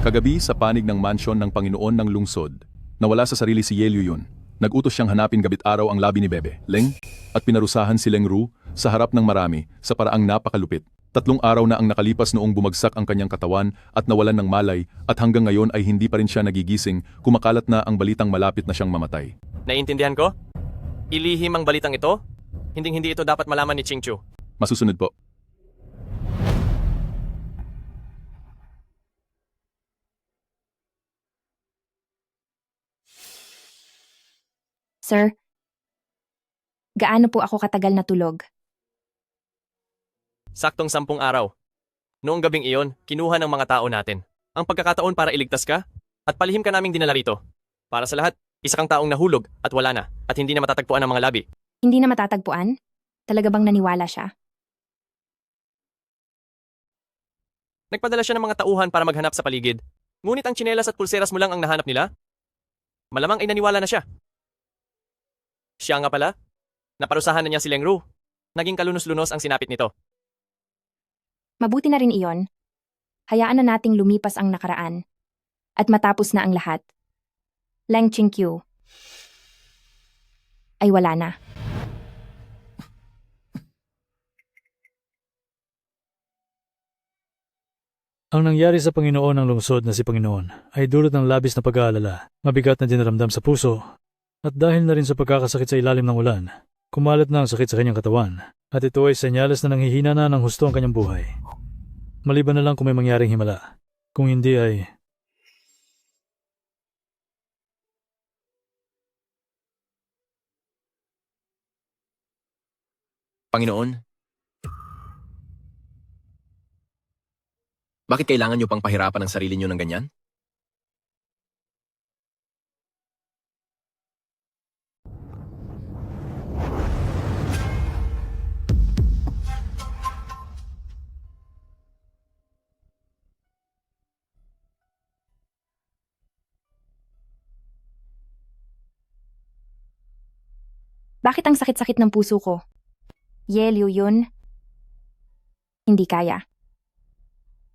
Kagabi sa panig ng mansyon ng Panginoon ng Lungsod, nawala sa sarili si Ye Liuyun. Nag-utos siyang hanapin gabit-araw ang labi ni Bebe, Leng, at pinarusahan si Leng Ru sa harap ng marami sa paraang napakalupit. 3 araw na ang nakalipas noong bumagsak ang kanyang katawan at nawalan ng malay at hanggang ngayon ay hindi pa rin siya nagigising, kumakalat na ang balitang malapit na siyang mamatay. Naiintindihan ko? Ilihim ang balitang ito? Hinding-hindi ito dapat malaman ni Chingqiu. Masusunod po. Sir, gaano po ako katagal natulog? Saktong 10 araw. Noong gabing iyon, kinuha ng mga tao natin ang pagkakataon para iligtas ka at palihim ka naming dinala rito. Para sa lahat, isa kang taong nahulog at wala na at hindi na matatagpuan ang mga labi. Hindi na matatagpuan? Talaga bang naniwala siya? Nagpadala siya ng mga tauhan para maghanap sa paligid. Ngunit ang tsinelas at pulseras mo lang ang nahanap nila? Malamang ay naniwala na siya. Siya nga pala, naparusahan na niya si Leng Ru. Naging kalunos-lunos ang sinapit nito. Mabuti na rin iyon. Hayaan na nating lumipas ang nakaraan. At matapos na ang lahat. Leng Qingqiu ay wala na. Ang nangyari sa Panginoon ng lungsod na si Panginoon ay dulot ng labis na pag-aalala, mabigat na dinaramdam sa puso, at dahil na rin sa pagkakasakit sa ilalim ng ulan, kumalat na ang sakit sa kanyang katawan, at ito ay senyales na nanghihina na ng husto ang kanyang buhay. Maliban na lang kung may mangyaring himala. Kung hindi ay... Panginoon, bakit kailangan niyo pang pahirapan ang sarili niyo ng ganyan? Bakit ang sakit-sakit ng puso ko? Ye Liu Yun? Hindi kaya.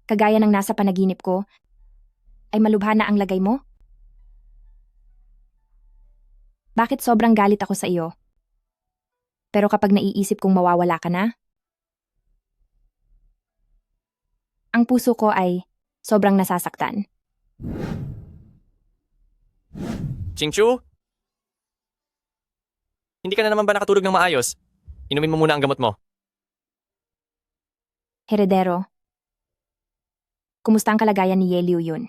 Kagaya ng nasa panaginip ko, ay malubha na ang lagay mo? Bakit sobrang galit ako sa iyo? Pero kapag naiisip kong mawawala ka na, ang puso ko ay sobrang nasasaktan. Qingqiu? Hindi ka na naman ba nakatulog ng maayos? Inumin mo muna ang gamot mo. Heredero, kumusta ang kalagayan ni Ye Liu Yun?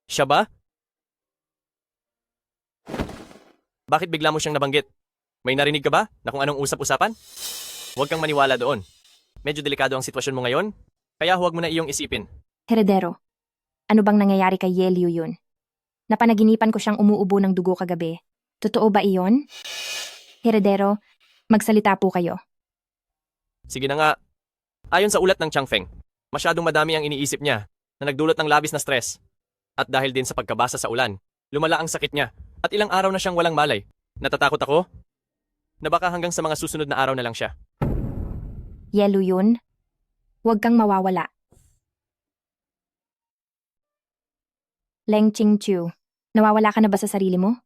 Siya ba? Bakit bigla mo siyang nabanggit? May narinig ka ba na kung anong usap-usapan? Huwag kang maniwala doon. Medyo delikado ang sitwasyon mo ngayon, kaya huwag mo na iyong isipin. Heredero, ano bang nangyayari kay Ye Liu Yun? Napanaginipan ko siyang umuubo ng dugo kagabi. Totoo ba iyon? Heredero, magsalita po kayo. Sige na nga. Ayon sa ulat ng Changfeng, masyadong madami ang iniisip niya na nagdulot ng labis na stress. At dahil din sa pagkabasa sa ulan, lumala ang sakit niya at ilang araw na siyang walang malay. Natatakot ako na baka hanggang sa mga susunod na araw na lang siya. Ye Liu Yun, huwag kang mawawala. Leng Qingqiu, nawawala ka na ba sa sarili mo?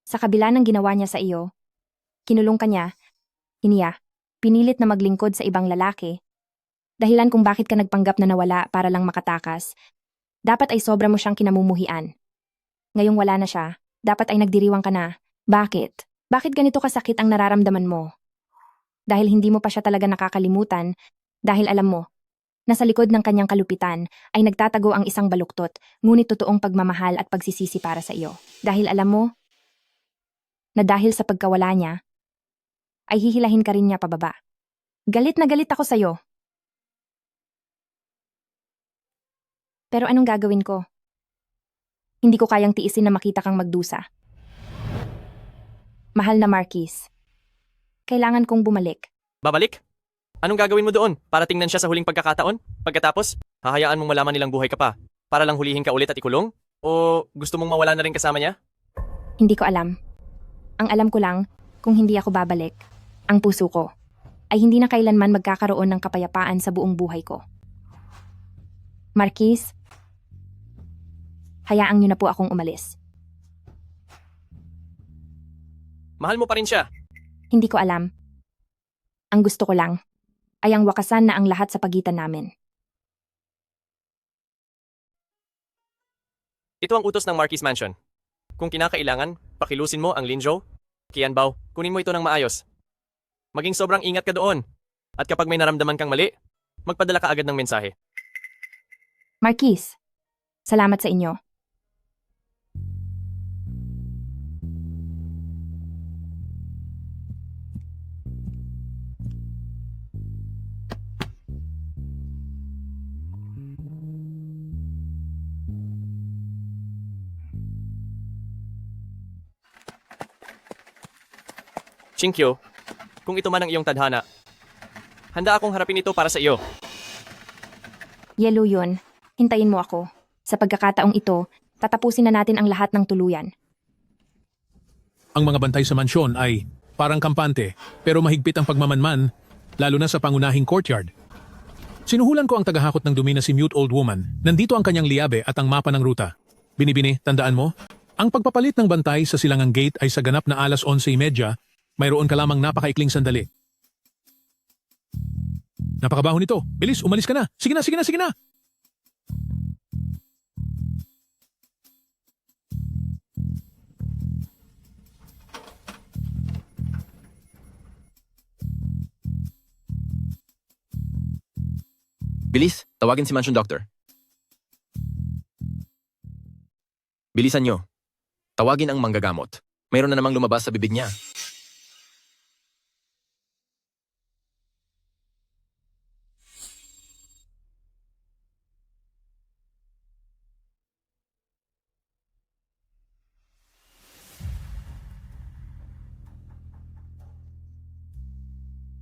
Sa kabila ng ginawa niya sa iyo, kinulong ka niya, pinilit na maglingkod sa ibang lalaki. Dahilan kung bakit ka nagpanggap na nawala para lang makatakas, dapat ay sobra mo siyang kinamumuhian. Ngayong wala na siya, dapat ay nagdiriwang ka na. Bakit? Bakit ganito kasakit ang nararamdaman mo? Dahil hindi mo pa siya talaga nakakalimutan, dahil alam mo, nasa likod ng kanyang kalupitan ay nagtatago ang isang baluktot, ngunit totoong pagmamahal at pagsisisi para sa iyo. Dahil alam mo, na dahil sa pagkawala niya, ay hihilahin ka rin niya pababa. Galit na galit ako sa'yo. Pero anong gagawin ko? Hindi ko kayang tiisin na makita kang magdusa. Mahal na Marquis, kailangan kong bumalik. Babalik? Anong gagawin mo doon para tingnan siya sa huling pagkakataon? Pagkatapos, hahayaan mong malaman nilang buhay ka pa para lang hulihin ka ulit at ikulong? O gusto mong mawala na rin kasama niya? Hindi ko alam. Ang alam ko lang, kung hindi ako babalik, ang puso ko ay hindi na kailanman magkakaroon ng kapayapaan sa buong buhay ko. Marquis, hayaan niyo na po akong umalis. Mahal mo pa rin siya. Hindi ko alam. Ang gusto ko lang ay ang wakasan na ang lahat sa pagitan namin. Ito ang utos ng Marquis Mansion. Kung kinakailangan, pakilusin mo ang Linzhou. Qianbao, kunin mo ito ng maayos. Maging sobrang ingat ka doon. At kapag may naramdaman kang mali, magpadala ka agad ng mensahe. Marquis, salamat sa inyo. Qingqiu, kung ito man ang iyong tadhana, handa akong harapin ito para sa iyo. Yelo yun. Hintayin mo ako. Sa pagkakataong ito, tatapusin na natin ang lahat ng tuluyan. Ang mga bantay sa mansyon ay parang kampante pero mahigpit ang pagmamanman, lalo na sa pangunahing courtyard. Sinuhulan ko ang tagahakot ng dumi na si Mute Old Woman. Nandito ang kanyang liabe at ang mapa ng ruta. Binibini, tandaan mo? Ang pagpapalit ng bantay sa silangang gate ay sa ganap na alas 11:30. Mayroon ka lamang napakaikling sandali. Napakabaho nito. Bilis, umalis ka na. Sige na, sige na, sige na! Bilis, tawagin si Mansion Doctor. Bilisan nyo. Tawagin ang manggagamot. Mayroon na namang lumabas sa bibig niya.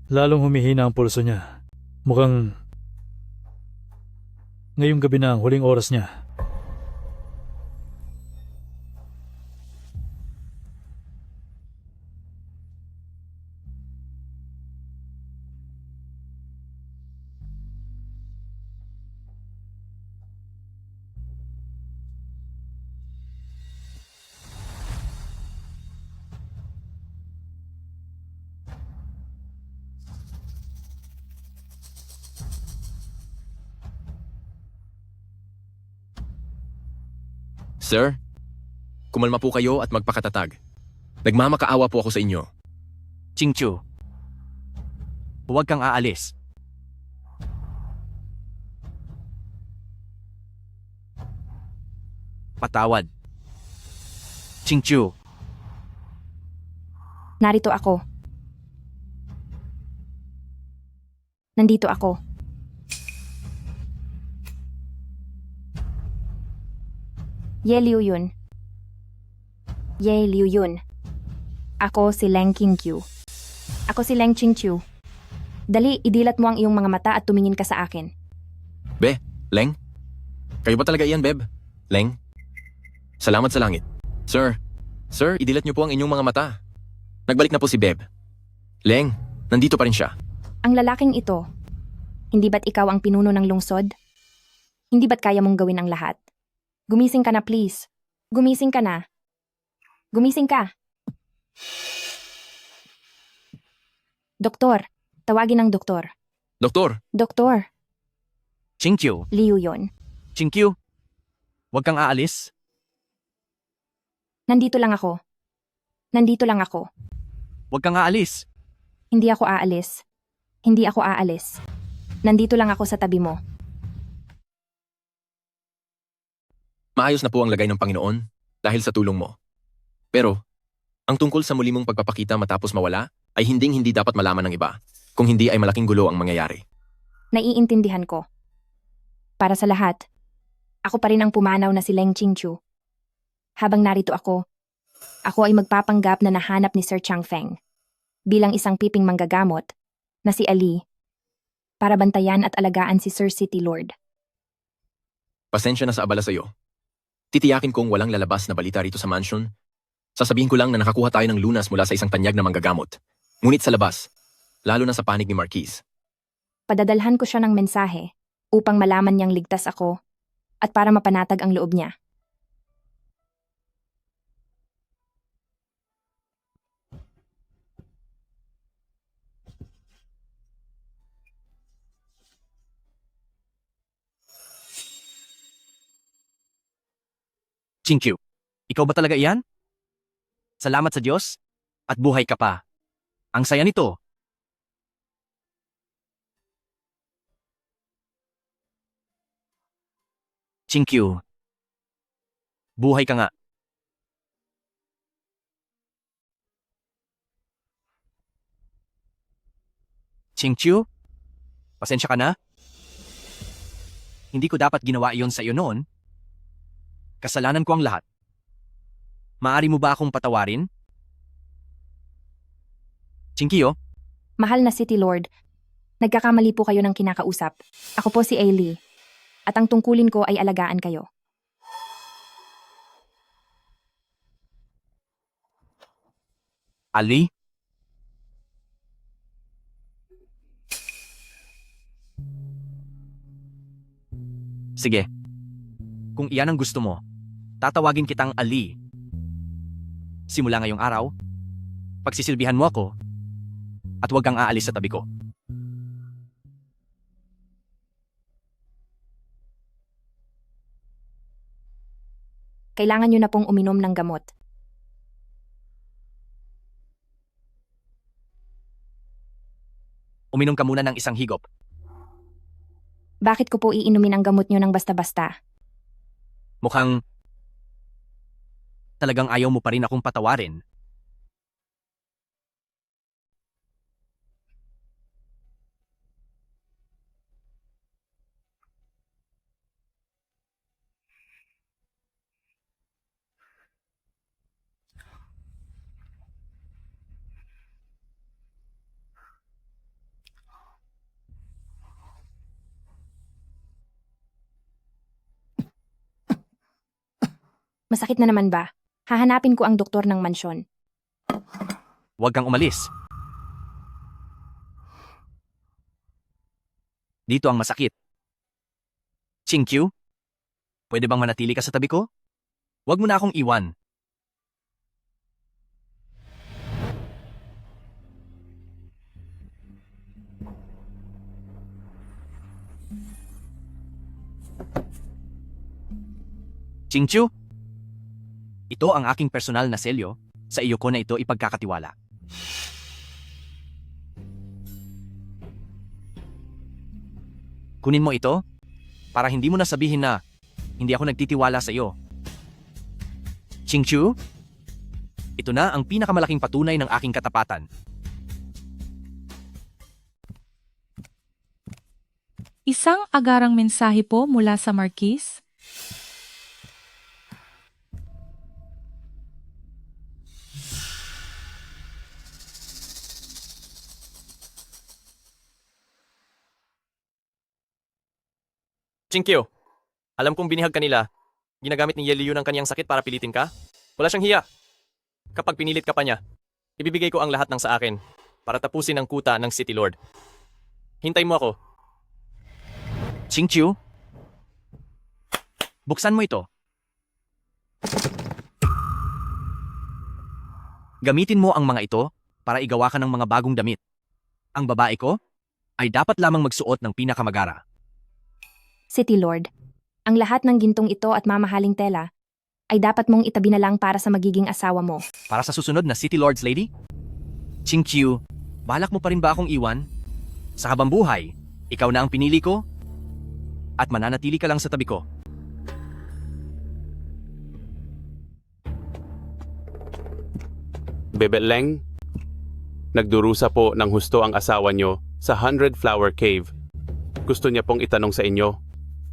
Lalong humihina ang pulso niya. Mukhang ngayong gabi na ang huling oras niya. Sir, kumalma po kayo at magpakatatag. Nagmamakaawa po ako sa inyo. Chingchu, huwag kang aalis. Patawad. Chingchu, Narito ako. Nandito ako. Ye Liu Yun. Ye Liu Yun. Ako si Leng Qingqiu. Ako si Leng Qingqiu. Dali, idilat mo ang iyong mga mata at tumingin ka sa akin. Be, Leng? Kayo ba talaga iyan, Beb? Leng? Salamat sa langit. Sir, idilat niyo po ang inyong mga mata. Nagbalik na po si Beb. Leng, nandito pa rin siya. Ang lalaking ito, hindi ba't ikaw ang pinuno ng lungsod? Hindi ba't kaya mong gawin ang lahat? Gumising ka na please. Gumising ka na. Gumising ka. Doktor, tawagin ang doktor. Doktor! Doktor, Chingqiu, Liu Yun. Chingqiu, huwag kang aalis. Nandito lang ako. Nandito lang ako. Huwag kang aalis. Hindi ako aalis. Hindi ako aalis. Nandito lang ako sa tabi mo. Maayos na po ang lagay ng Panginoon dahil sa tulong mo. Pero, ang tungkol sa muli mong pagpapakita matapos mawala ay hinding-hindi dapat malaman ng iba. Kung hindi ay malaking gulo ang mangyayari. Naiintindihan ko. Para sa lahat, ako pa rin ang pumanaw na si Leng Qingqiu. Habang narito ako ay magpapanggap na nahanap ni Sir Changfeng bilang isang piping manggagamot na si Ali para bantayan at alagaan si Sir City Lord. Pasensya na sa abala sa iyo. Titiyakin kong walang lalabas na balita rito sa mansion. Sasabihin ko lang na nakakuha tayo ng lunas mula sa isang tanyag na manggagamot. Ngunit sa labas, lalo na sa panig ni Marquis. Padadalhan ko siya ng mensahe upang malaman niyang ligtas ako at para mapanatag ang loob niya. Chingqiu, ikaw ba talaga iyan? Salamat sa Diyos at buhay ka pa. Ang saya nito. Chingqiu, buhay ka nga. Chingqiu, pasensya ka na? Hindi ko dapat ginawa iyon sa iyo noon. Kasalanan ko ang lahat. Maari mo ba akong patawarin? Chingqiu? Mahal na City Lord, nagkakamali po kayo ng kinakausap. Ako po si Ailey. at ang tungkulin ko ay alagaan kayo. Ali? Sige. Kung iyan ang gusto mo, tatawagin kitang Ali. Simula ngayong araw, pagsisilbihan mo ako at huwag kang aalis sa tabi ko. Kailangan nyo na pong uminom ng gamot. Uminom ka muna ng isang higop. Bakit ko po iinumin ang gamot nyo ng basta-basta? Mukhang talagang ayaw mo pa rin akong patawarin. Masakit na naman ba? Hahanapin ko ang doktor ng mansyon. Huwag kang umalis. Dito ang masakit. Chingqiu, pwede bang manatili ka sa tabi ko? Huwag mo na akong iwan. Chingqiu, ito ang aking personal na selyo. Sa iyo ko na ito ipagkakatiwala. Kunin mo ito para hindi mo na sabihin na hindi ako nagtitiwala sa iyo. Chingqiu, ito na ang pinakamalaking patunay ng aking katapatan. Isang agarang mensahe po mula sa Marquis. Chingqiu, alam kong binihag kanila. Ginagamit ni Yeliu ang kanyang sakit para pilitin ka. Wala siyang hiya. Kapag pinilit ka pa niya, ibibigay ko ang lahat ng sa akin para tapusin ang kuta ng City Lord. Hintay mo ako. Chingqiu, buksan mo ito. Gamitin mo ang mga ito para igawa ka ng mga bagong damit. Ang babae ko ay dapat lamang magsuot ng pinakamagara. City Lord, ang lahat ng gintong ito at mamahaling tela ay dapat mong itabi na lang para sa magiging asawa mo. Para sa susunod na City Lords Lady? Chingqiu, balak mo pa rin ba akong iwan? Sa habang buhay, ikaw na ang pinili ko at mananatili ka lang sa tabi ko. Bebe Leng, nagdurusa po ng husto ang asawa nyo sa 100 Flower Cave. Gusto niya pong itanong sa inyo,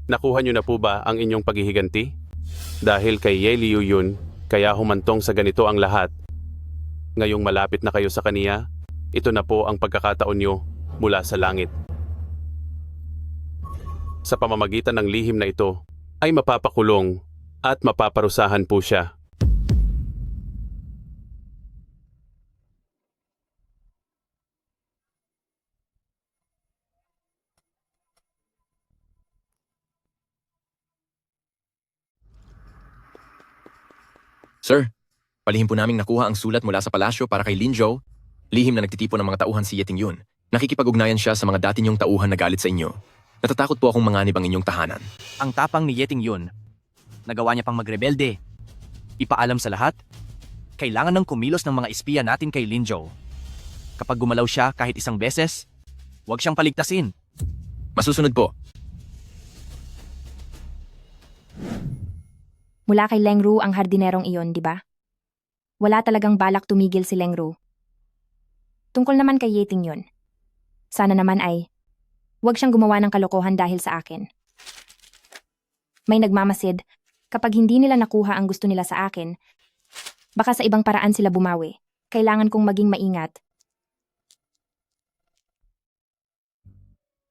nakuha nyo na po ba ang inyong paghihiganti? Dahil kay Yeliu yun, kaya humantong sa ganito ang lahat. Ngayong malapit na kayo sa kaniya, ito na po ang pagkakataon nyo mula sa langit. Sa pamamagitan ng lihim na ito, ay mapapakulong at mapaparusahan po siya. Sir, palihim po naming nakuha ang sulat mula sa palasyo para kay Linzhou, lihim na nagtitipon ng mga tauhan si Yeting Yun. Nakikipag-ugnayan siya sa mga dati niyong tauhan na galit sa inyo. Natatakot po akong manganib ang inyong tahanan. Ang tapang ni Yeting Yun, nagawa niya pang magrebelde. Ipaalam sa lahat, kailangan ng kumilos ng mga espiya natin kay Linzhou. Kapag gumalaw siya kahit isang beses, huwag siyang paligtasin. Masusunod po. Mula kay Leng Ru ang hardinerong iyon, di ba? Wala talagang balak tumigil si Leng Ru. Tungkol naman kay Yeting Yun. Sana naman ay, huwag siyang gumawa ng kalokohan dahil sa akin. May nagmamasid, kapag hindi nila nakuha ang gusto nila sa akin, baka sa ibang paraan sila bumawi. Kailangan kong maging maingat.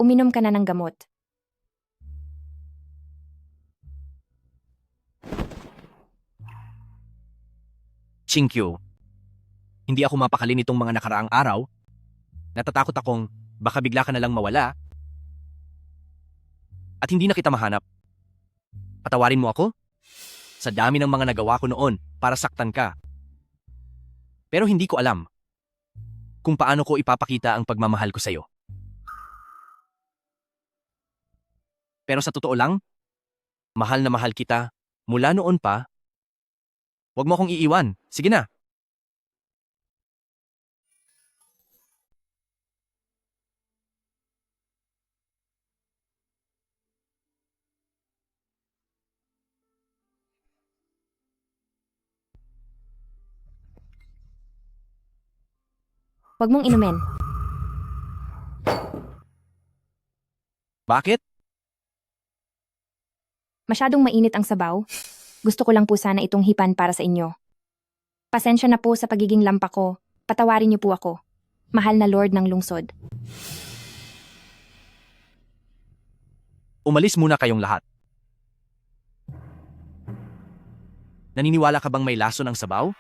Uminom ka na ng gamot. Chinkyu, hindi ako mapakali nitong mga nakaraang araw. Natatakot akong baka bigla ka na lang mawala at hindi na kita mahanap. Patawarin mo ako? Sa dami ng mga nagawa ko noon para saktan ka. Pero hindi ko alam kung paano ko ipapakita ang pagmamahal ko sa'yo. Pero sa totoo lang, mahal na mahal kita mula noon pa. Huwag mo akong iiwan. Sige na. Huwag mong inumin. Bakit? Masyadong mainit ang sabaw. Gusto ko lang po sana itong hipan para sa inyo. Pasensya na po sa pagiging lampa ko. Patawarin niyo po ako. Mahal na Lord ng lungsod. Umalis muna kayong lahat. Naniniwala ka bang may laso ng sabaw?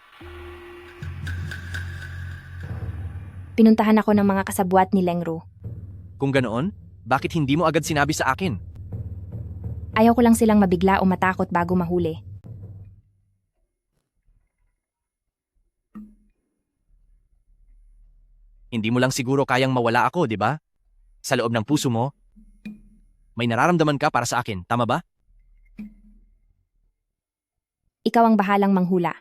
Pinuntahan ako ng mga kasabwat ni Lengru. Kung ganoon, bakit hindi mo agad sinabi sa akin? Ayaw ko lang silang mabigla o matakot bago mahuli. Hindi mo lang siguro kayang mawala ako, di ba? Sa loob ng puso mo, may nararamdaman ka para sa akin, tama ba? Ikaw ang bahalang manghula.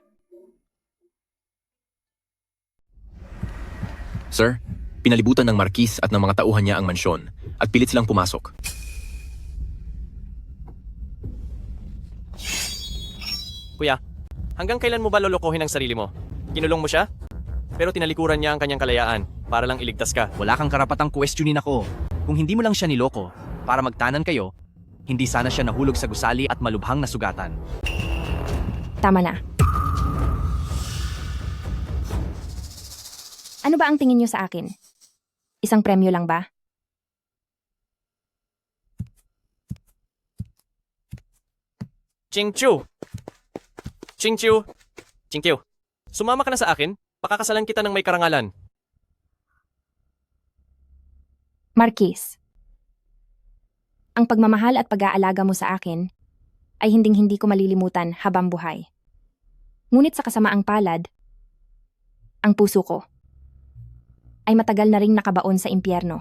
Sir, pinalibutan ng markis at ng mga tauhan niya ang mansyon at pilit silang pumasok. Kuya, hanggang kailan mo ba lolokohin ang sarili mo? Kinulong mo siya? Pero tinalikuran niya ang kanyang kalayaan para lang iligtas ka. Wala kang karapatang questionin ako. Kung hindi mo lang siya niloko para magtanan kayo, hindi sana siya nahulog sa gusali at malubhang nasugatan. Tama na. Ano ba ang tingin niyo sa akin? Isang premyo lang ba? Chingchu! Chingchu! Chingkyu, sumama ka na sa akin. Pakakasalan kita ng may karangalan. Marquis, ang pagmamahal at pag-aalaga mo sa akin ay hinding-hindi ko malilimutan habang buhay. Ngunit sa kasamaang palad, ang puso ko ay matagal na ring nakabaon sa impyerno.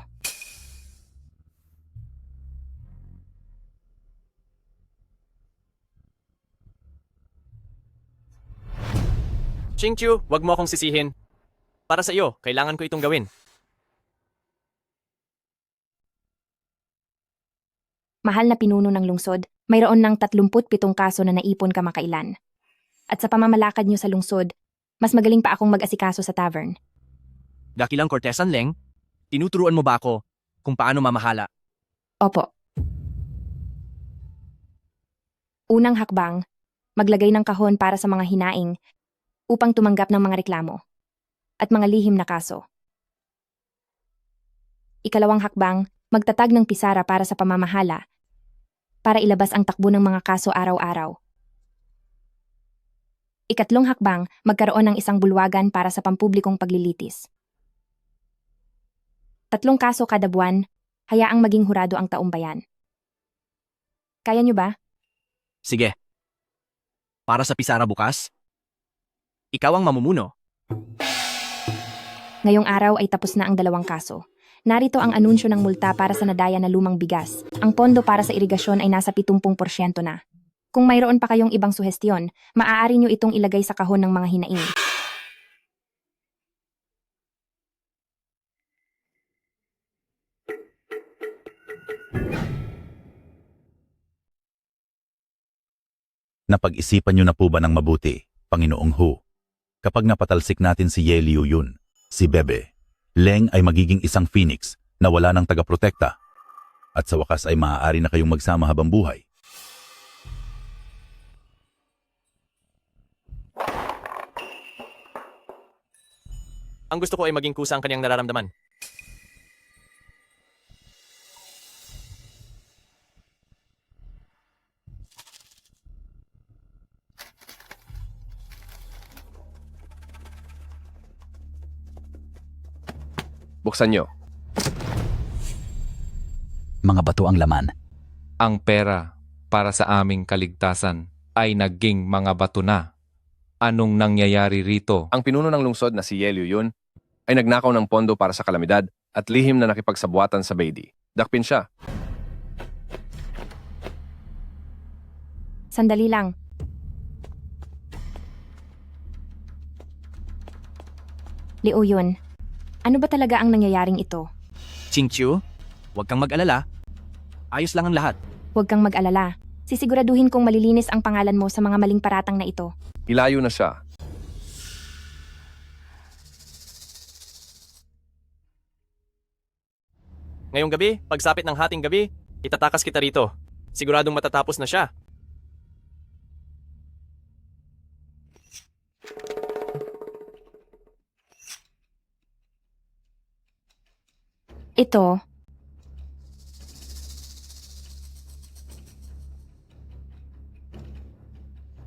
Chingchu, wag mo akong sisihin. Para sa iyo, kailangan ko itong gawin. Mahal na pinuno ng lungsod, mayroon ng 37 kaso na naipon kamakailan. At sa pamamalakad niyo sa lungsod, mas magaling pa akong mag-asikaso sa tavern. Dakilang Cortesan Leng, tinuturuan mo ba ako kung paano mamahala? Opo. Unang hakbang, maglagay ng kahon para sa mga hinaing upang tumanggap ng mga reklamo at mga lihim na kaso. Ikalawang hakbang, magtatag ng pisara para sa pamamahala para ilabas ang takbo ng mga kaso araw-araw. Ikatlong hakbang, magkaroon ng isang bulwagan para sa pampublikong paglilitis. 3 kaso kada buwan, hayaang maging hurado ang taumbayan. Kaya niyo ba? Sige. Para sa pisara bukas, ikaw ang mamumuno. Ngayong araw ay tapos na ang 2 kaso. Narito ang anunsyo ng multa para sa nadaya na lumang bigas. Ang pondo para sa irigasyon ay nasa 70% na. Kung mayroon pa kayong ibang suhestyon, maaari nyo itong ilagay sa kahon ng mga hinaing. Napag-isipan niyo na po ba ng mabuti, Panginoong Hu? Kapag napatalsik natin si Ye Liu Yun, si Bebe, Leng ay magiging isang phoenix na wala ng tagaprotekta. At sa wakas ay maaari na kayong magsama habang buhay. Ang gusto ko ay maging kusa ang kanyang nararamdaman. Buksan nyo. Mga bato ang laman. Ang pera para sa aming kaligtasan ay naging mga bato na. Anong nangyayari rito? Ang pinuno ng lungsod na si Yelyu Yun ay nagnakaw ng pondo para sa kalamidad at lihim na nakipagsabuatan sa Beidi. Dakpin siya. Sandali lang. Liu Yun, ano ba talaga ang nangyayaring ito? Chingchu, huwag kang mag-alala. Ayos lang ang lahat. Huwag kang mag-alala. Sisiguraduhin kong malilinis ang pangalan mo sa mga maling paratang na ito. Ilayo na siya. Ngayong gabi, pagsapit ng hating gabi, itatakas kita rito. Siguradong matatapos na siya. Ito,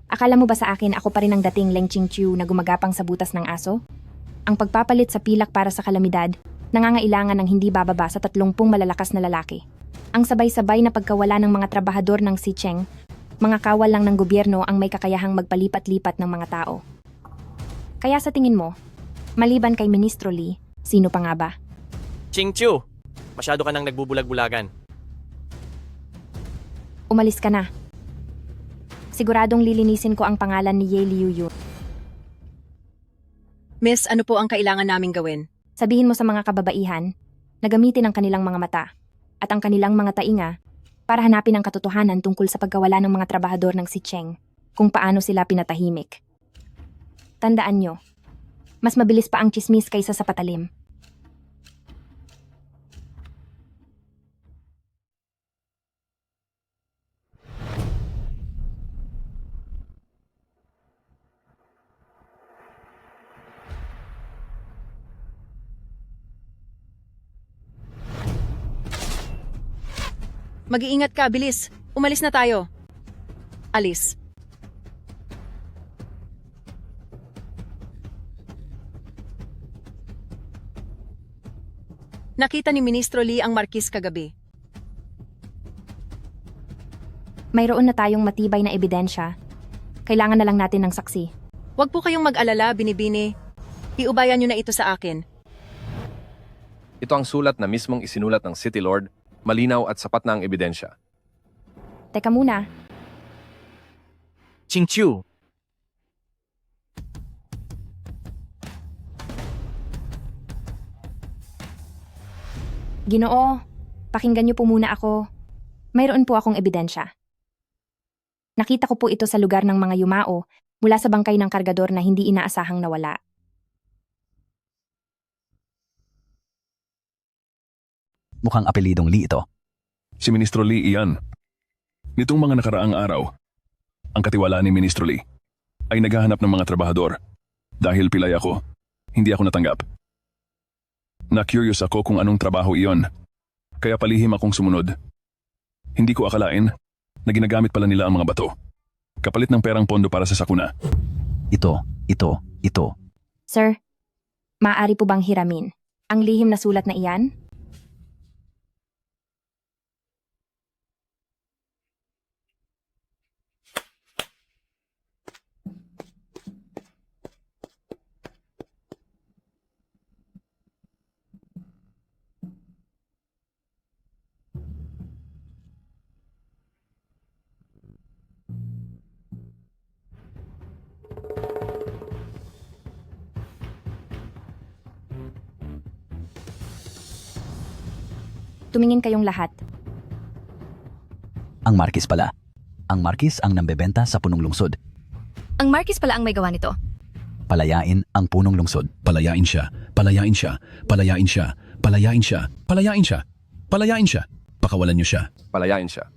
akala mo ba sa akin ako pa rin ang dating Leng Qingqiu na gumagapang sa butas ng aso? Ang pagpapalit sa pilak para sa kalamidad, nangangailangan ng hindi bababa sa 30 malalakas na lalaki. Ang sabay-sabay na pagkawala ng mga trabahador ng Sicheng, mga kawal lang ng gobyerno ang may kakayahang magpalipat-lipat ng mga tao. Kaya sa tingin mo, maliban kay Ministro Li, sino pa nga ba? Chingchu, masyado ka nang nagbubulag-bulagan. Umalis ka na. Siguradong lilinisin ko ang pangalan ni Ye Liu Yun. Miss, ano po ang kailangan naming gawin? Sabihin mo sa mga kababaihan na gamitin ang kanilang mga mata at ang kanilang mga tainga para hanapin ang katotohanan tungkol sa pagkawala ng mga trabahador ng Sicheng, kung paano sila pinatahimik. Tandaan nyo, mas mabilis pa ang chismis kaysa sa patalim. Mag-iingat ka, bilis. Umalis na tayo. Alis. Nakita ni Ministro Lee ang Marquis kagabi. Mayroon na tayong matibay na ebidensya. Kailangan na lang natin ng saksi. Huwag po kayong mag-alala, Binibini. Iubayan nyo na ito sa akin. Ito ang sulat na mismong isinulat ng City Lord, malinaw at sapat na ang ebidensya. Teka muna. Chingchu, Ginoo, pakinggan niyo po muna ako. Mayroon po akong ebidensya. Nakita ko po ito sa lugar ng mga yumao mula sa bangkay ng kargador na hindi inaasahang nawala. Mukhang apelidong Lee ito. Si Ministro Lee iyan. Nitong mga nakaraang araw, ang katiwalaan ni Ministro Lee ay naghahanap ng mga trabahador. Dahil pilay ako, hindi ako natanggap. Na-curious ako kung anong trabaho iyon, kaya palihim akong sumunod. Hindi ko akalain na ginagamit pala nila ang mga bato. Kapalit ng perang pondo para sa sakuna. Ito. Sir, maaari po bang hiramin ang lihim na sulat na iyan? Tumingin kayong lahat. Ang Marquis pala. Ang Marquis ang nambebenta sa punong lungsod. Ang Marquis pala ang may gawa nito. Palayain ang punong lungsod. Palayain siya, palayain siya, palayain siya, palayain siya, palayain siya, palayain siya. Pakawalan niyo siya. Palayain siya.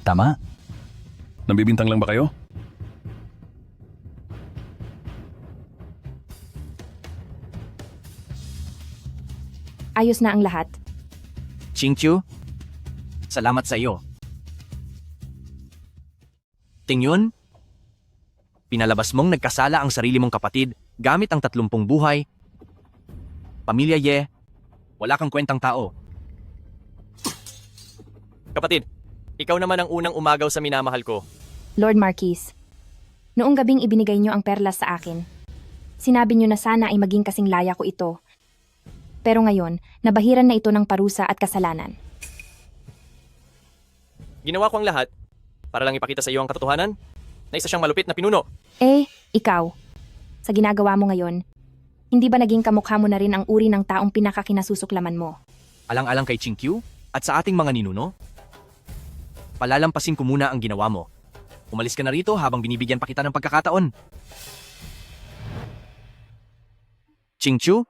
Tama? Nambibintang lang ba kayo? Ayos na ang lahat. Chingqiu, salamat sa iyo. Tingyun, pinalabas mong nagkasala ang sarili mong kapatid gamit ang 30 buhay, pamilya Ye, Wala kang kwentang tao. Kapatid, ikaw naman ang unang umagaw sa minamahal ko. Lord Marquis, noong gabing ibinigay niyo ang perlas sa akin, sinabi niyo na sana ay maging kasing laya ko ito. Pero ngayon, nabahiran na ito ng parusa at kasalanan. Ginawa ko ang lahat para lang ipakita sa iyo ang katotohanan na isa siyang malupit na pinuno. Ikaw, sa ginagawa mo ngayon, hindi ba naging kamukha mo na rin ang uri ng taong pinakakinasusuklaman mo? Alang-alang kay Chingqiu at sa ating mga ninuno? Palalampasin ko muna ang ginawa mo. Umalis ka na rito habang binibigyan pa kita ng pagkakataon. Chingqiu,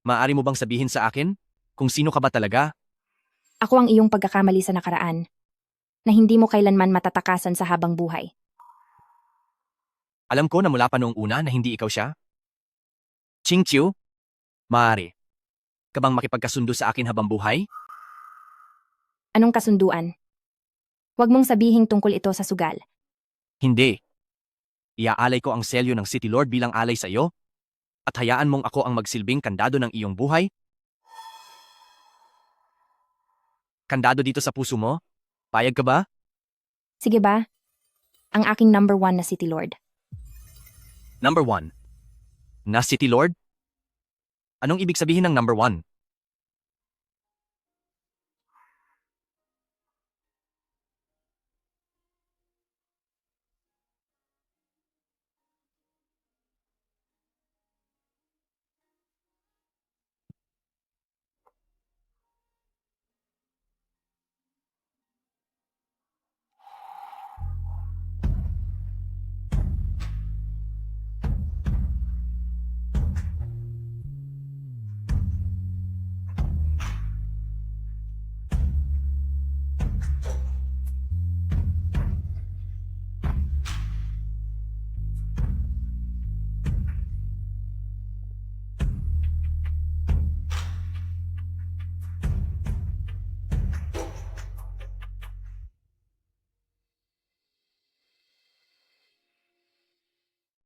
maaari mo bang sabihin sa akin kung sino ka ba talaga? Ako ang iyong pagkakamali sa nakaraan, na hindi mo kailanman matatakasan sa habang buhay. Alam ko na mula pa noong una na hindi ikaw siya. Chingqiu, maaari ka bang makipagkasundo sa akin habang buhay? Anong kasunduan? Huwag mong sabihing tungkol ito sa sugal. Hindi. Iaalay ko ang selyo ng City Lord bilang alay sa iyo at hayaan mong ako ang magsilbing kandado ng iyong buhay? Kandado dito sa puso mo? Payag ka ba? Sige ba? Ang aking number 1 na City Lord. Number 1. Na City Lord? Anong ibig sabihin ng number 1?